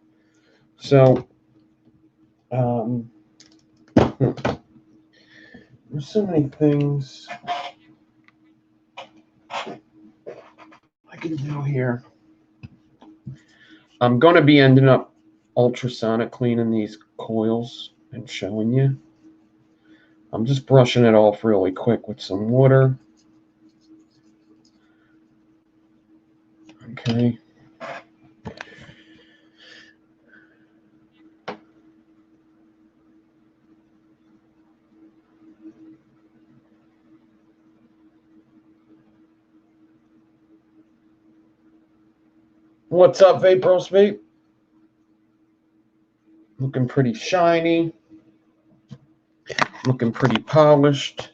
So, there's so many things I can do here. I'm going to be ending up ultrasonic cleaning these coils and showing you. I'm just brushing it off really quick with some water. Okay. What's up, Vapor Vape? Looking pretty shiny. Looking pretty polished.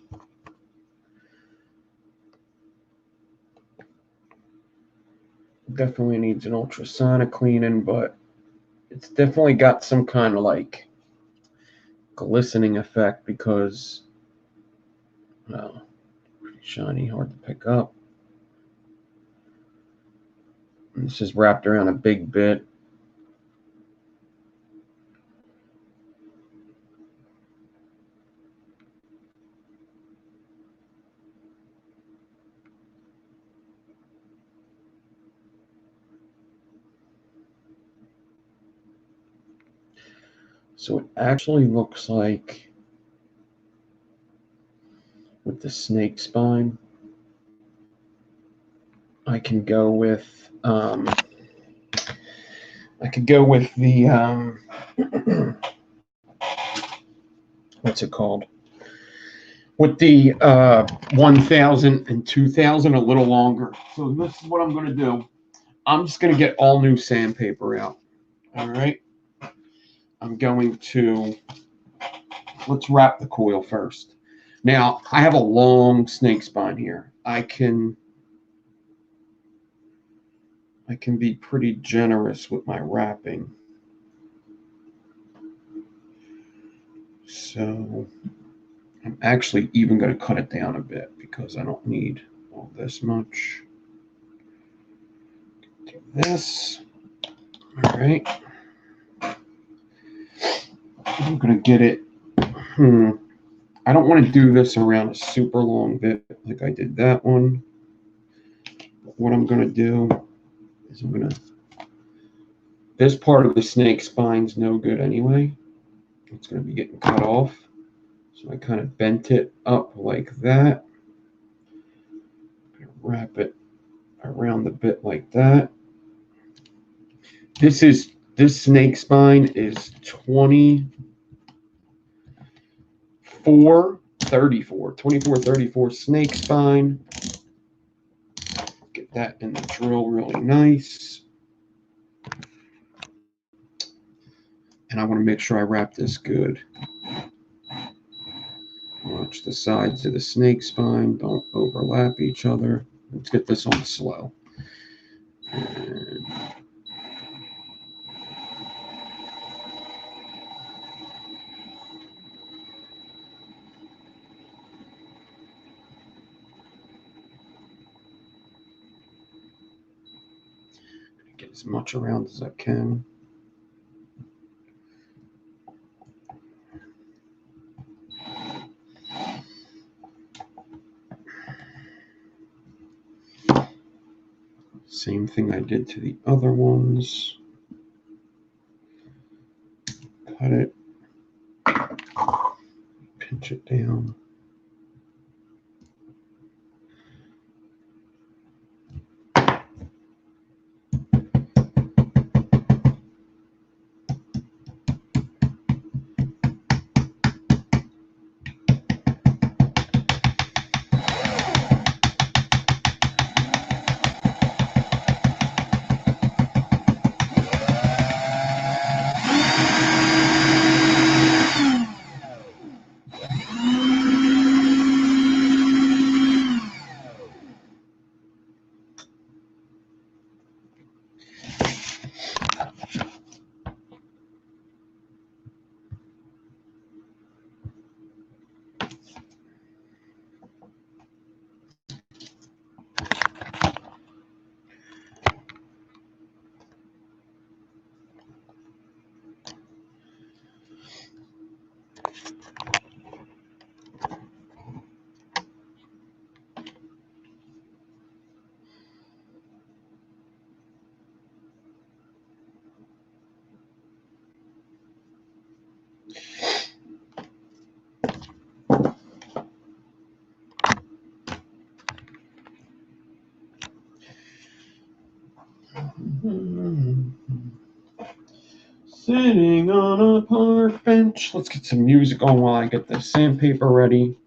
Definitely needs an ultrasonic cleaning, but it's definitely got some kind of like glistening effect because, well, pretty shiny, hard to pick up. And this is wrapped around a big bit. So it actually looks like with the snake spine, I can go with the what's it called? With the 1000 and 2000 a little longer. So this is what I'm going to do. I'm just going to get all new sandpaper out. All right. I'm going to, let's wrap the coil first. Now, I have a long snake spine here. I can be pretty generous with my wrapping. So I'm actually even going to cut it down a bit because I don't need all this much. Do this. All right. I'm going to get it. I don't want to do this around a super long bit like I did that one. What I'm going to do is I'm going to, this part of the snake spine's no good anyway. It's going to be getting cut off. So I kind of bent it up like that. I'm going to wrap it around the bit like that. This snake spine is 2434 snake spine. Get that in the drill really nice. And I want to make sure I wrap this good. Watch the sides of the snake spine, don't overlap each other. Let's get this on slow. And get as much around as I can. Same thing I did to the other ones. Cut it. Pinch it down. Sitting on a park bench. Let's get some music on while I get the sandpaper ready.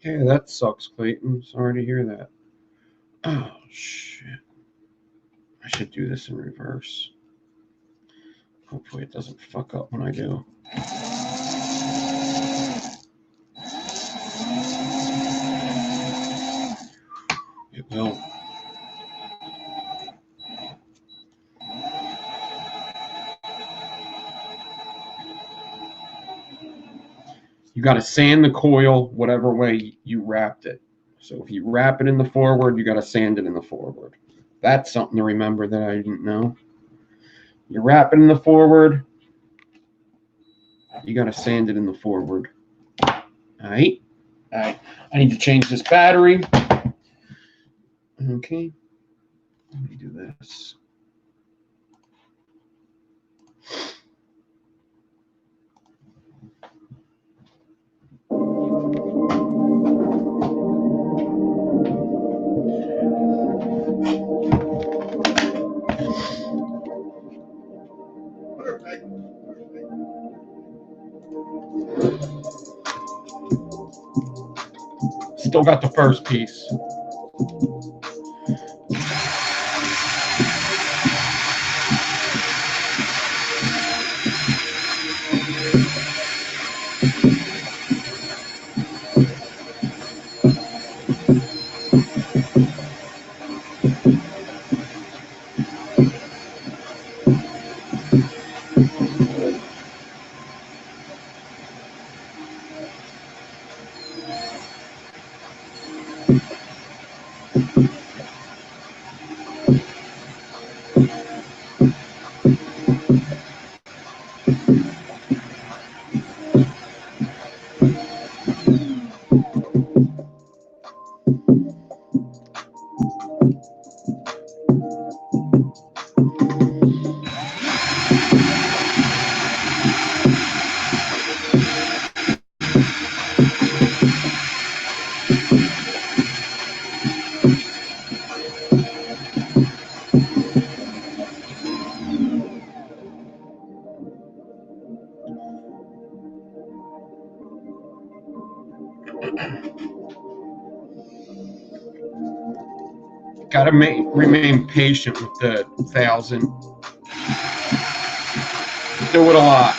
Okay, that sucks, Clayton. Sorry to hear that. Oh, shit. I should do this in reverse. Hopefully it doesn't fuck up when I do. It will. You got to sand the coil whatever way you wrapped it. So if you wrap it in the forward, you got to sand it in the forward. That's something to remember that I didn't know. You wrap it in the forward, you got to sand it in the forward. All right. All right. I need to change this battery. Okay. Let me do this. Still got the first piece. Got to remain patient with the 1,000. Do it a lot.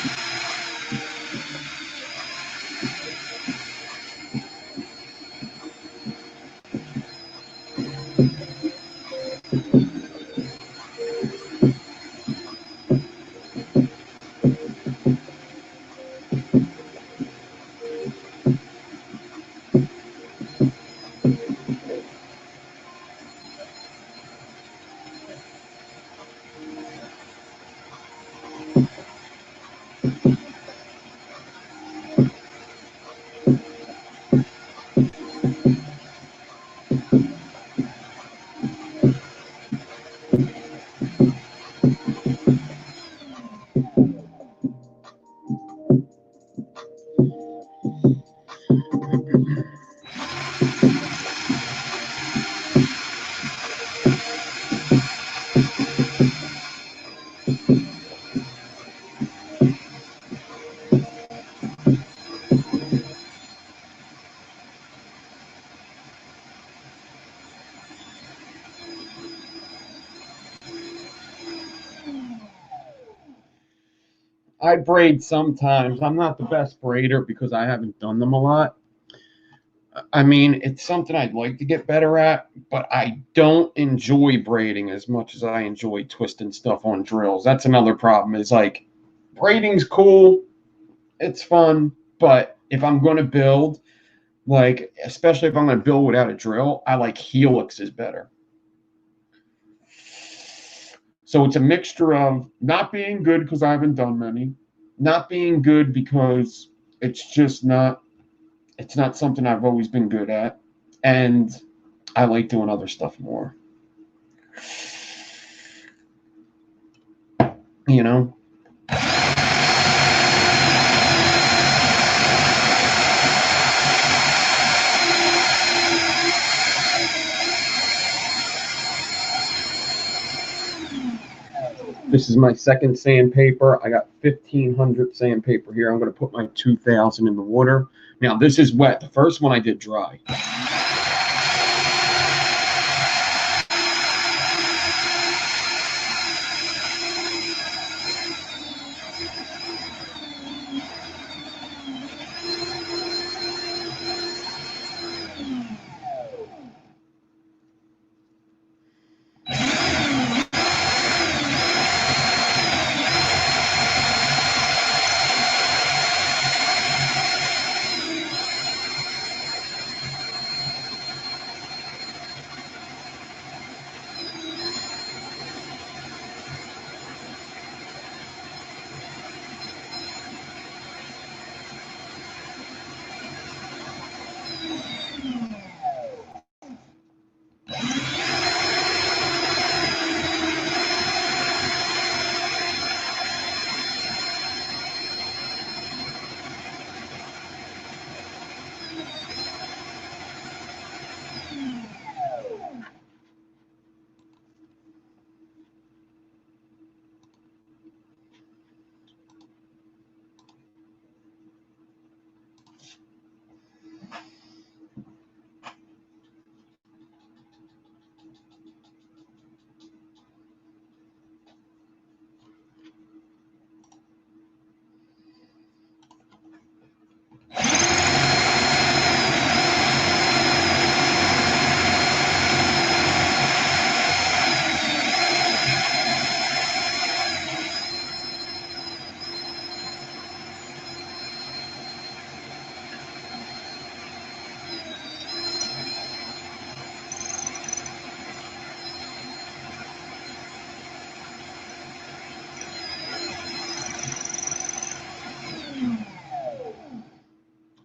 I braid sometimes. I'm not the best braider because I haven't done them a lot. I mean, it's something I'd like to get better at, but I don't enjoy braiding as much as I enjoy twisting stuff on drills. That's another problem. Is like braiding's cool, it's fun, but if I'm going to build, like especially if I'm going to build without a drill, I like helixes better. So it's a mixture of not being good because I haven't done many, not being good because it's just not it's not something I've always been good at, and I like doing other stuff more. You know? This is my second sandpaper. I got 1,500 sandpaper here. I'm going to put my 2,000 in the water. Now, this is wet. The first one I did dry.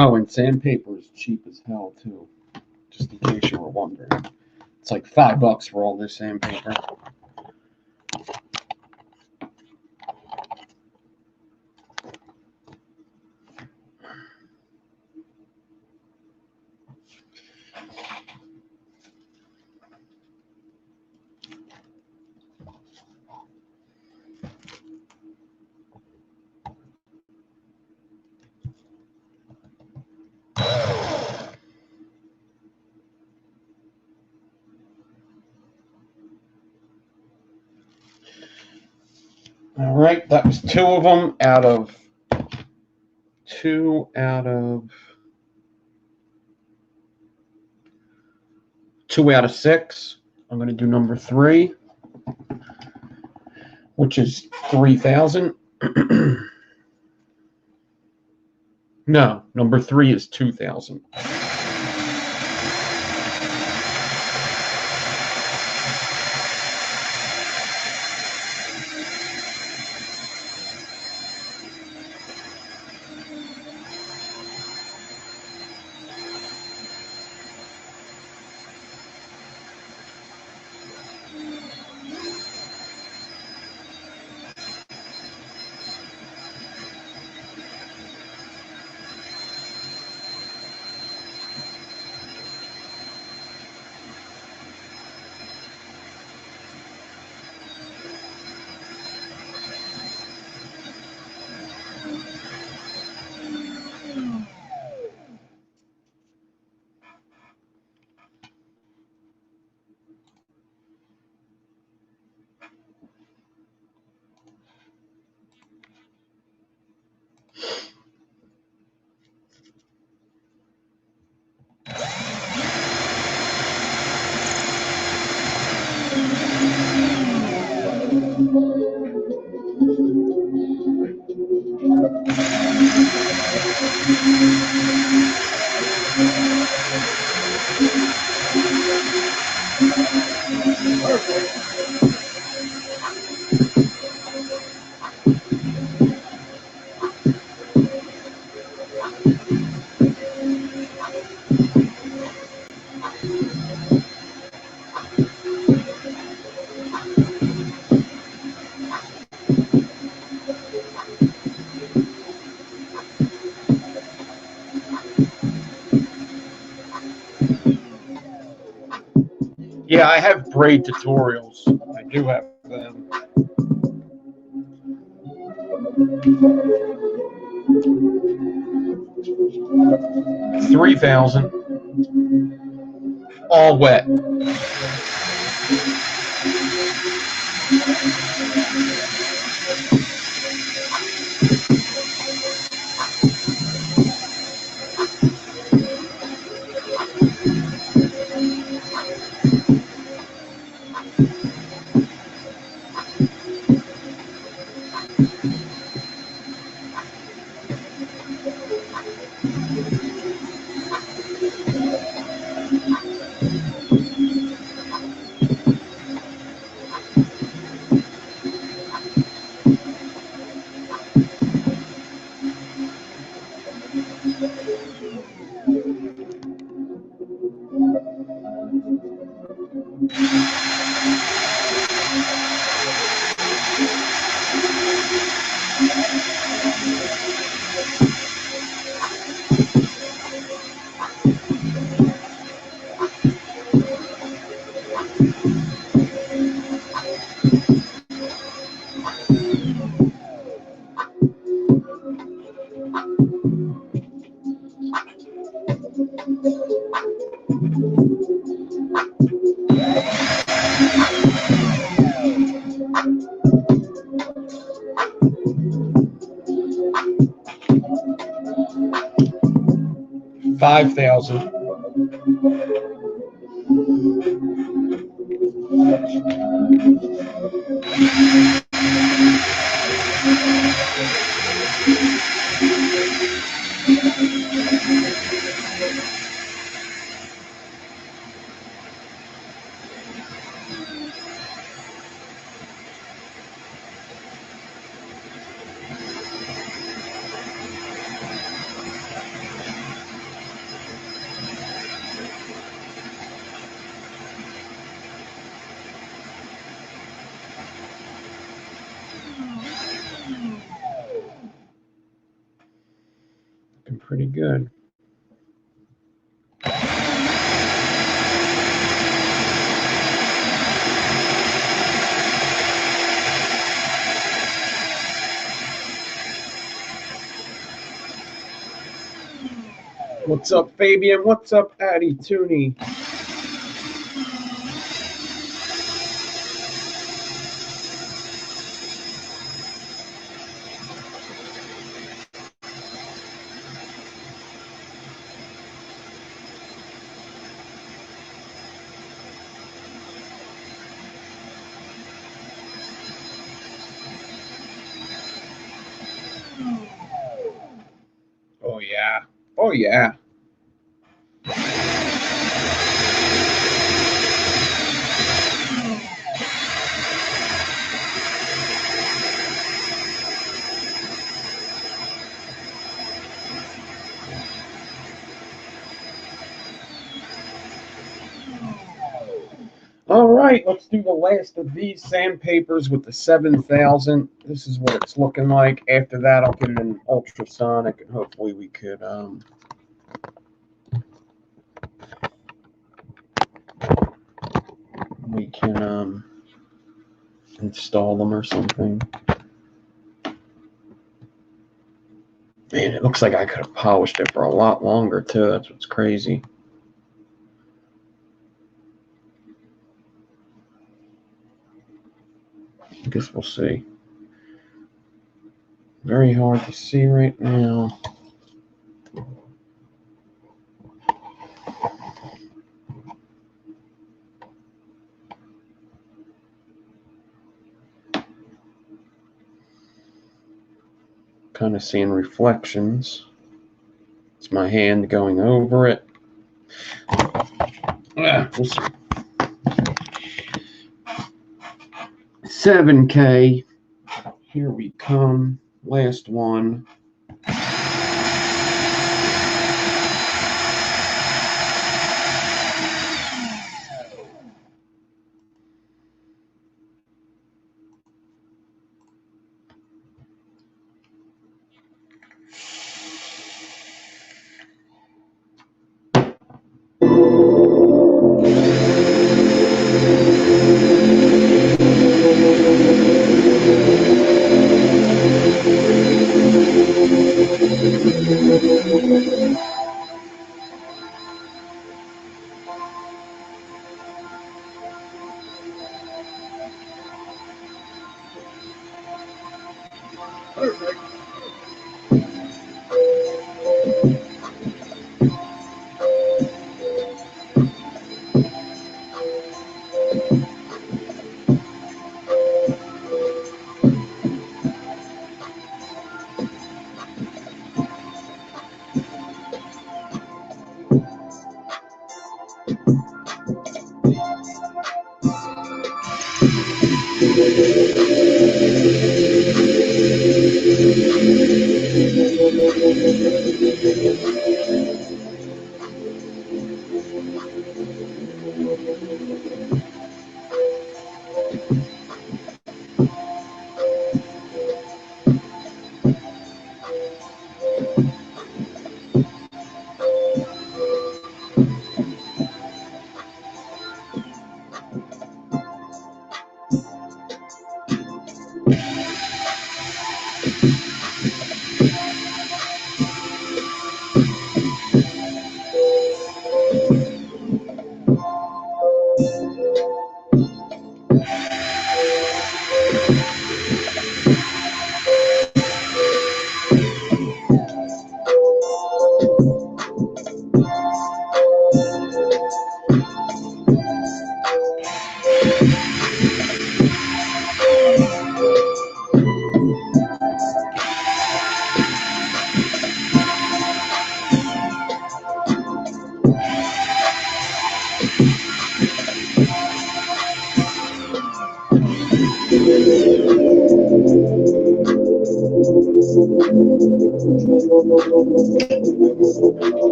Oh, and sandpaper is cheap as hell, too. Just in case you were wondering. It's like $5 for all this sandpaper. All right, that was two of them out of two out of two out of six. I'm going to do number three, which is 3,000. No, number three is 2,000. Yeah, I have braid tutorials. I do have them. 3,000. All wet. $5,000. Looking pretty good. What's up, Fabian? What's up, Addie Tooney? Oh, yeah. Oh, yeah. All right, let's do the last of these sandpapers with the 7,000. This is what it's looking like. After that, I'll get it in ultrasonic, and hopefully we could install them or something. Man, it looks like I could have polished it for a lot longer too. That's what's crazy. I guess we'll see. Very hard to see right now. kind of seeing reflections. It's my hand going over it. We'll see. 7K. Here we come. Last one.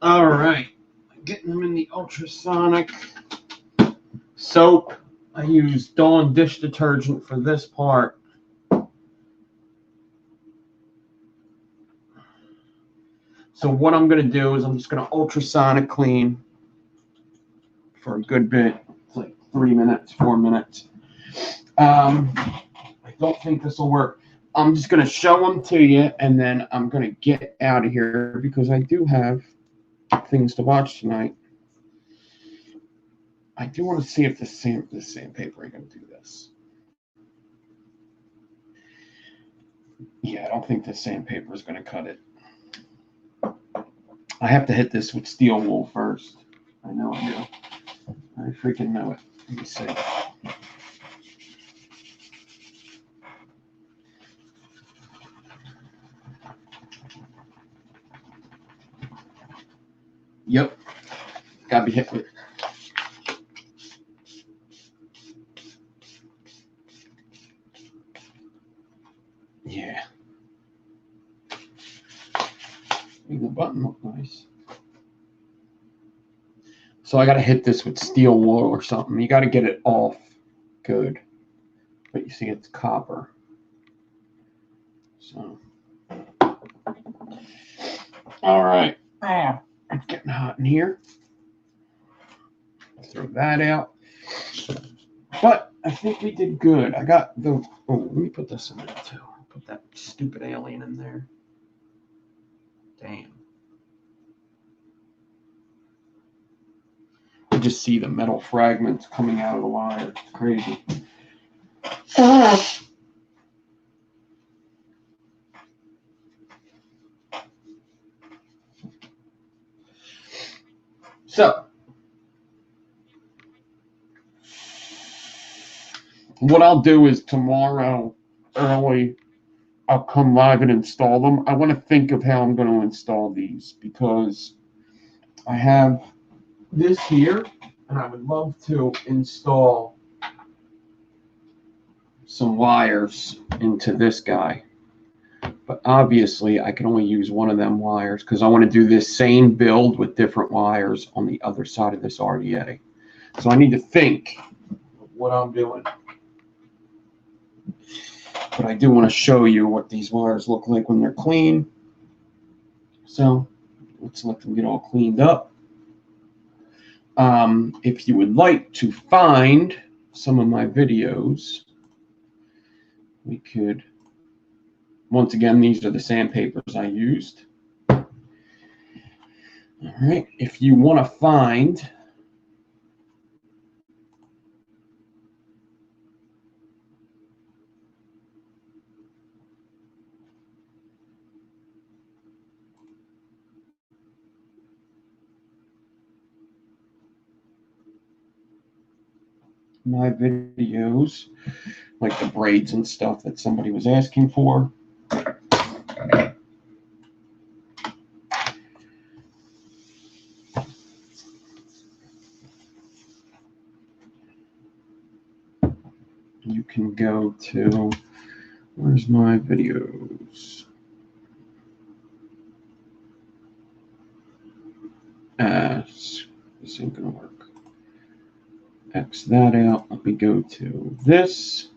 All right, getting them in the ultrasonic. Soap. I use Dawn dish detergent for this part. So what I'm going to do is I'm just going to ultrasonic clean for a good bit. It's like 3 minutes, 4 minutes. I don't think this will work. I'm just going to show them to you, and then I'm going to get out of here because I do have things to watch tonight. I do want to see if the sandpaper is going to do this. Yeah, I don't think the sandpaper is going to cut it. I have to hit this with steel wool first. I know I do. I freaking know it. Let me see. Yep. Gotta be hit with. Yeah. The button looked nice. So I got to hit this with steel wool or something. You got to get it off good. But you see it's copper. So, all right. It's getting hot in here. Throw that out. But I think we did good. I got the, oh, let me put this in there too. Put that stupid alien in there. Damn. I just see the metal fragments coming out of the wire. It's crazy. So, what I'll do is tomorrow early, I'll come live and install them. I want to think of how I'm going to install these because I have this here and I would love to install some wires into this guy. But obviously, I can only use one of them wires because I want to do this same build with different wires on the other side of this RDA. So I need to think of what I'm doing. But I do want to show you what these wires look like when they're clean. So let's let them get all cleaned up. If you would like to find some of my videos, we could, once again, these are the sandpapers I used. All right, if you want to find my videos, like the braids and stuff that somebody was asking for, you can go to, where's my videos? This ain't gonna work. X that out. Let me go to this.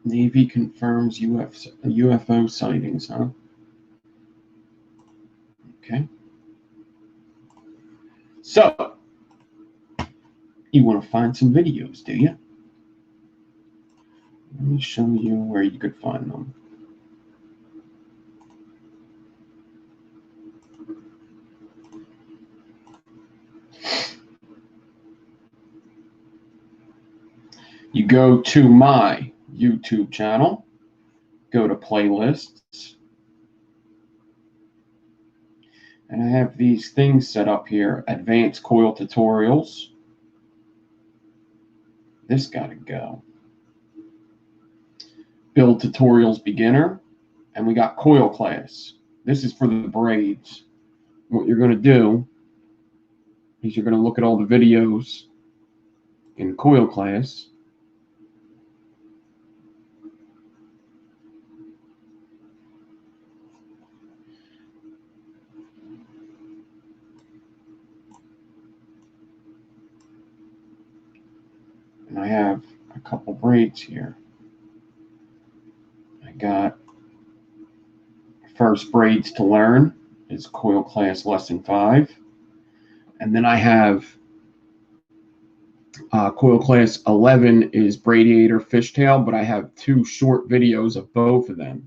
Navy confirms UFO sightings, huh? Okay. So, you want to find some videos, do you? Let me show you where you could find them. You go to my YouTube channel, go to playlists, and I have these things set up here, advanced coil tutorials. This got to go. Build tutorials beginner, and we got coil class. This is for the braids. What you're going to do is you're going to look at all the videos in coil class. And I have a couple braids here. I got first braids to learn is coil class lesson 5. And then I have coil class 11 is braidyator fishtail, but I have 2 short videos of both of them.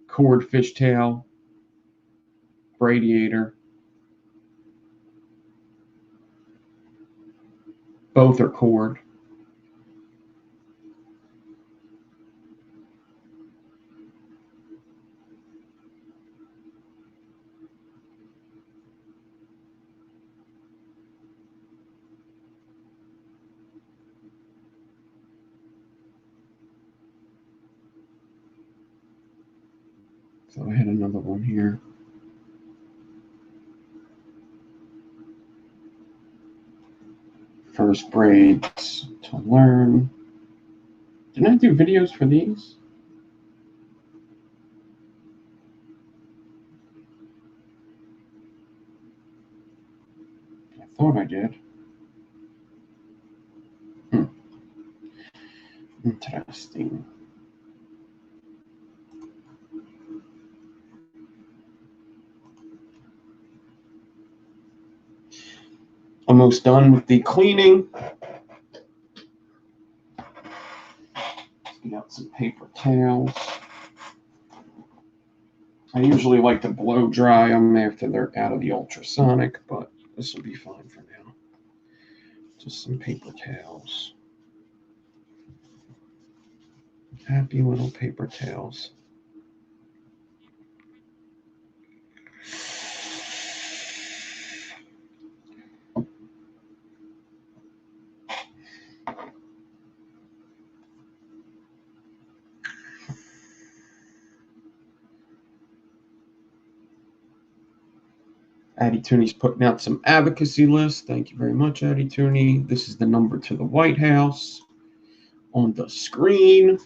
Cord fishtail, braidyator. Both are cord. thought I had another one here. First braids to learn. Didn't I do videos for these? I thought I did. Interesting. Almost done with the cleaning. Let's get out some paper towels. I usually like to blow dry them after they're out of the ultrasonic, but this will be fine for now. Just some paper towels. Happy little paper towels. Addie Tooney's putting out some advocacy lists. Thank you very much, Addie Tooney. This is the number to the White House on the screen.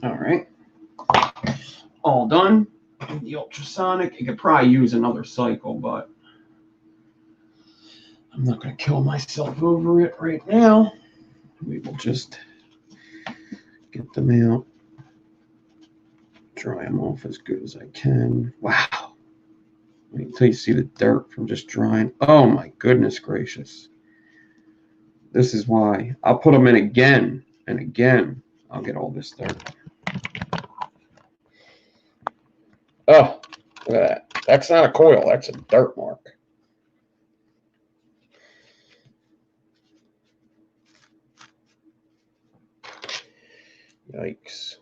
All right. All done. The ultrasonic. You could probably use another cycle, but I'm not going to kill myself over it right now. We will just get them out, dry them off as good as I can. Wow. Wait until you see the dirt from just drying. Oh my goodness gracious. This is why I'll put them in again and again. I'll get all this dirt. Oh, look at that. That's not a coil. That's a dirt mark. Yikes.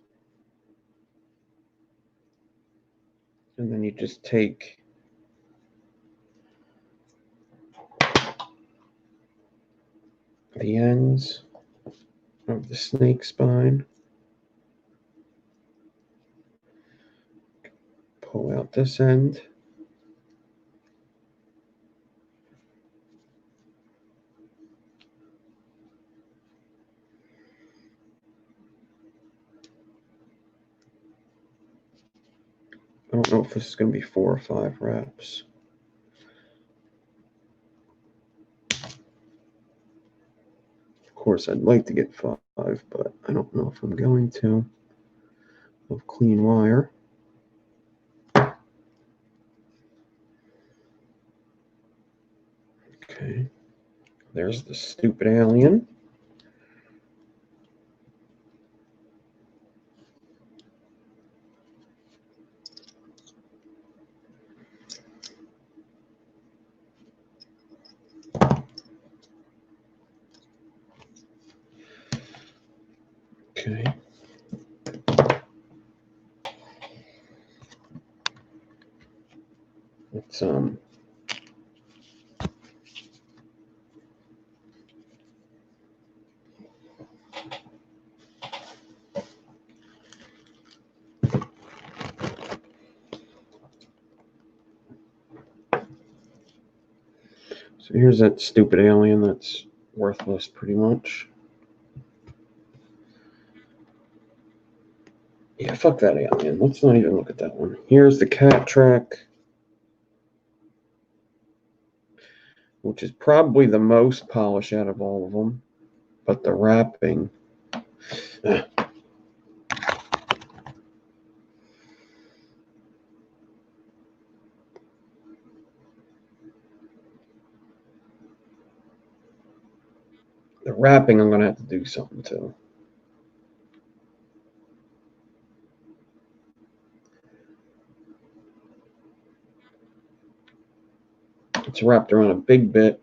And then you just take the ends of the snake spine, pull out this end, I don't know if this is going to be 4 or 5 wraps. Of course, I'd like to get 5, but I don't know if I'm going to. Of clean wire. Okay, there's the stupid alien. Okay. Let's so here's that stupid alien that's worthless pretty much. Yeah, fuck that alien. Let's not even look at that one. Here's the cat track, which is probably the most polish out of all of them, but the wrapping. The wrapping I'm going to have to do something to. It's wrapped around a big bit.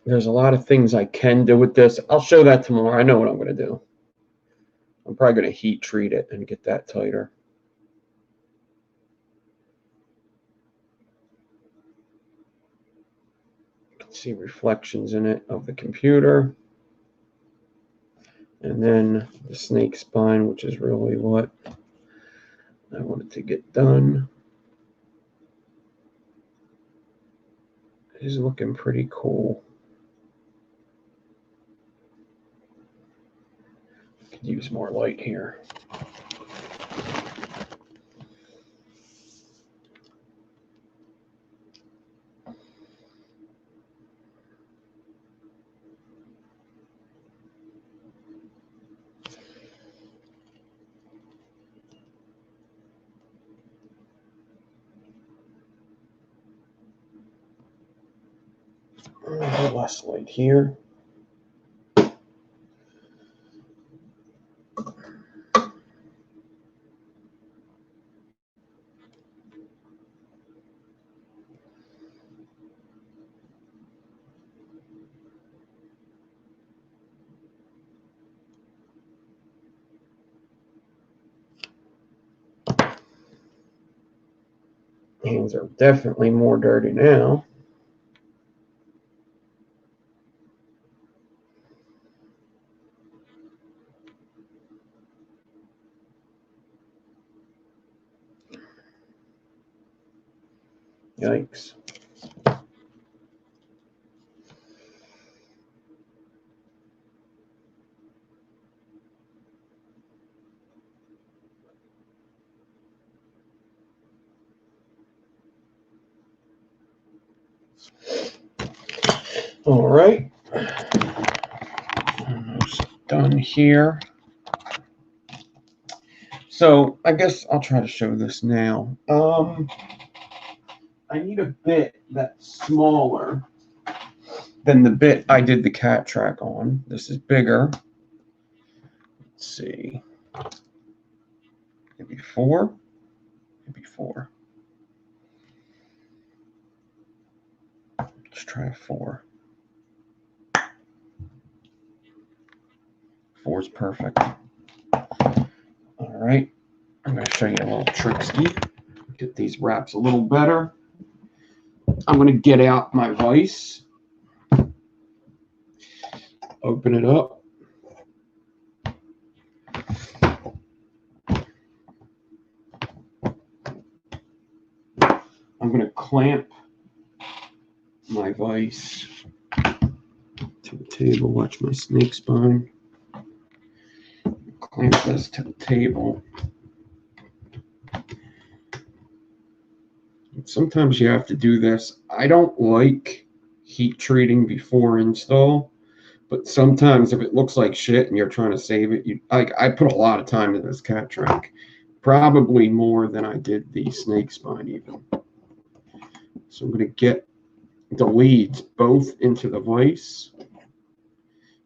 There's a lot of things I can do with this. I'll show that tomorrow. I know what I'm going to do. I'm probably going to heat treat it and get that tighter. You can see reflections in it of the computer. And then the snake spine, which is really what I wanted to get done. Is looking pretty cool. Could use more light here. A little less light here. Hands are definitely more dirty now. Yikes. All right. Almost done here. So I guess I'll try to show this now. I need a bit that's smaller than the bit I did the cat track on. This is bigger. Let's see. Maybe 4? Maybe 4. Let's try a 4. 4 is perfect. All right. I'm going to show you a little tricksy. Get these wraps a little better. I'm going to get out my vise. Open it up. I'm going to clamp my vise to the table. Watch my snake spine. Clamp this to the table. Sometimes you have to do this. I don't like heat treating before install, but sometimes if it looks like shit and you're trying to save it, I put a lot of time into this cat track, probably more than I did the snake spine even. So I'm going to get the leads both into the vise,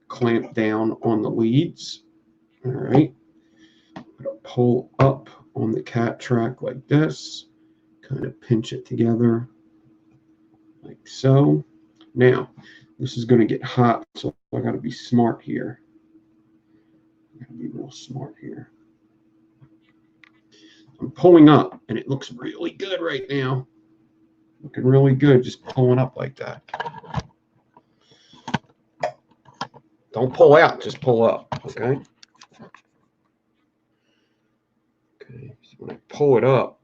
clamp down on the leads. All right, I'm going to pull up on the cat track like this, kind of pinch it together like so. Now, this is going to get hot, so I got to be smart here. I got to be real smart here. I'm pulling up, and it looks really good right now. Looking really good, just pulling up like that. Don't pull out, just pull up, okay? Okay, so when I pull it up,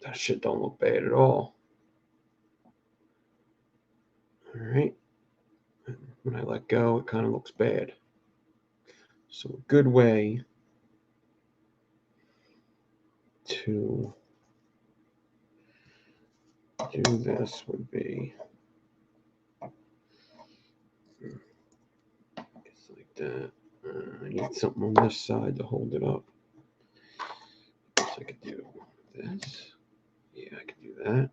that shit don't look bad at all. All right. And when I let go, it kind of looks bad. So a good way to do this would be just like that. I need something on this side to hold it up. So I could do this. Yeah, I could do that.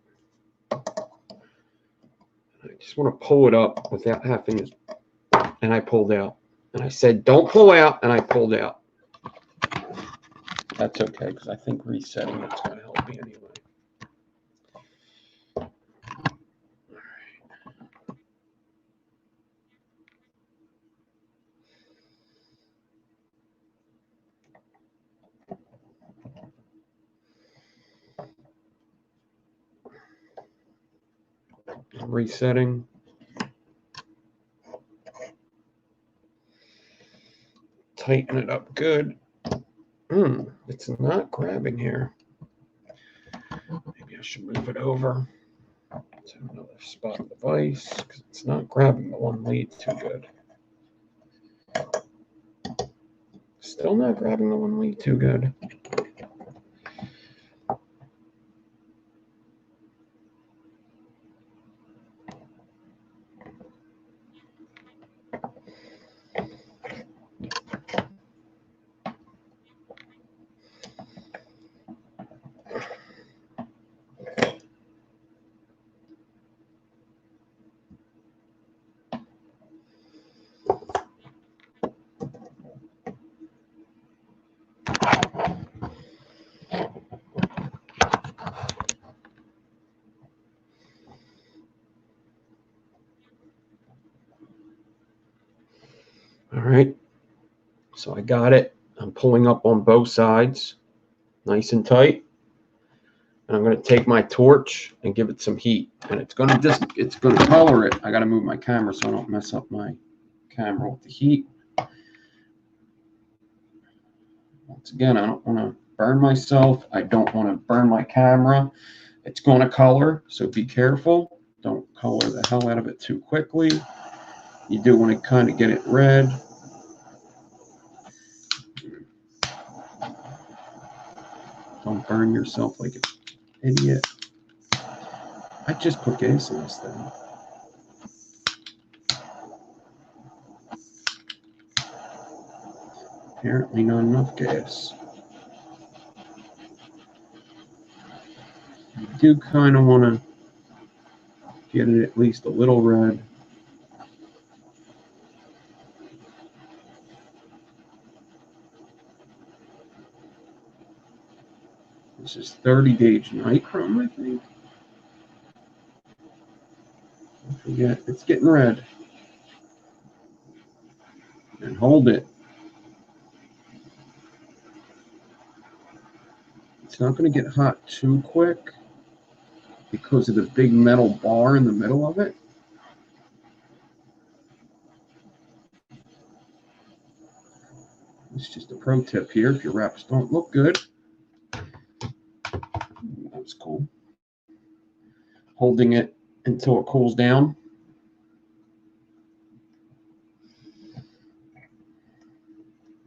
I just want to pull it up without having to, and I pulled out. And I said, don't pull out, and I pulled out. That's okay, because I think resetting it's going to help me anyway. Resetting. Tighten it up good. It's not grabbing here. Maybe I should move it over to another spot of the vise because it's not grabbing the one lead too good. Still not grabbing the one lead too good. All right, so I got it. I'm pulling up on both sides, nice and tight. And I'm going to take my torch and give it some heat, and it's going to color it. I got to move my camera so I don't mess up my camera with the heat. Once again, I don't want to burn myself. I don't want to burn my camera. It's going to color, so be careful. Don't color the hell out of it too quickly. You do want to kind of get it red. Don't burn yourself like an idiot. I just put gas in this thing. Apparently not enough gas. You do kind of want to get it at least a little red. This is 30 gauge nichrome, I think. Don't forget, it's getting red. And hold it. It's not going to get hot too quick because of the big metal bar in the middle of it. It's just a pro tip here. If your wraps don't look good, that's cool. Holding it until it cools down.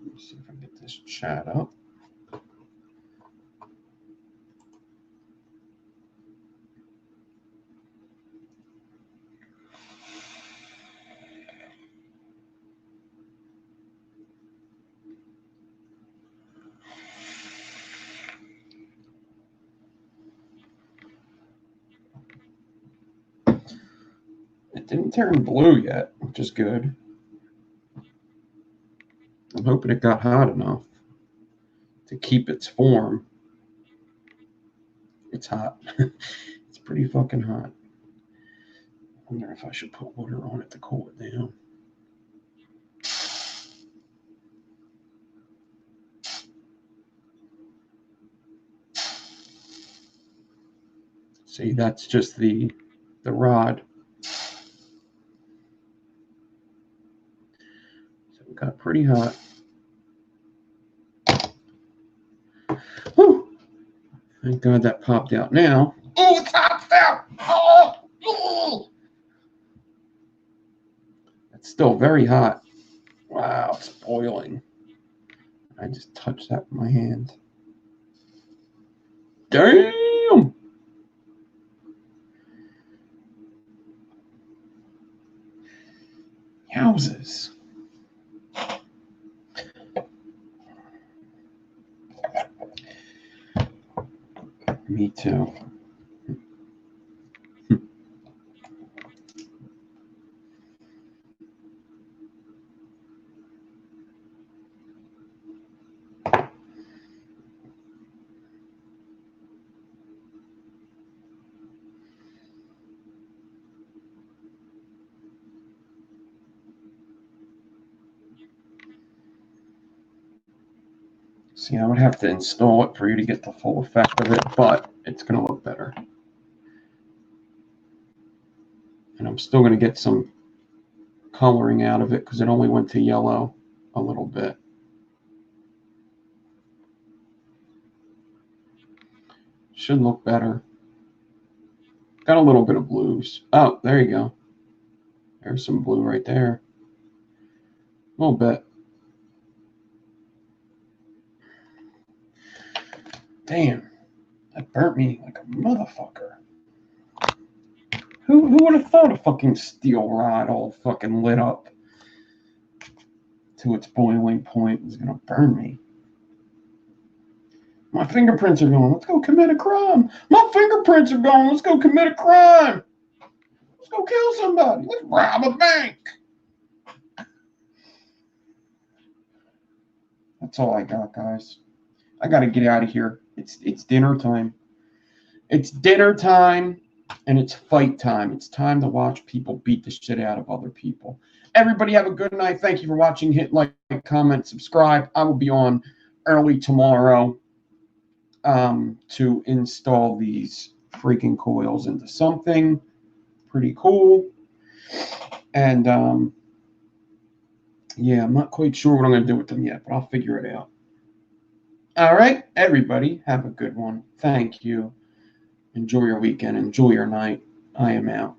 Let me see if I can get this chat up. It didn't turn blue yet, which is good. I'm hoping it got hot enough to keep its form. It's hot. It's pretty fucking hot. I wonder if I should put water on it to cool it down. See, that's just the rod. So it got pretty hot. Whew. Thank God that popped out now. Oh, it's popped out! Oh! It's still very hot. Wow, it's boiling. I just touched that with my hand. Damn! Houses. Me too. See, I would have to install it for you to get the full effect of it, but it's going to look better. I'm still going to get some coloring out of it because it only went to yellow a little bit. Should look better. Got a little bit of blues. Oh, there you go. There's some blue right there. A little bit. Damn, that burnt me like a motherfucker. Who would have thought a fucking steel rod all fucking lit up to its boiling point was gonna burn me? My fingerprints are going. Let's go commit a crime. My fingerprints are going. Let's go commit a crime. Let's go kill somebody. Let's rob a bank. That's all I got, guys. I got to get out of here. It's dinner time. It's dinner time, and it's fight time. It's time to watch people beat the shit out of other people. Everybody have a good night. Thank you for watching. Hit like, comment, subscribe. I will be on early tomorrow to install these freaking coils into something pretty cool. And yeah, I'm not quite sure what I'm going to do with them yet, but I'll figure it out. All right, everybody, have a good one. Thank you. Enjoy your weekend. Enjoy your night. I am out.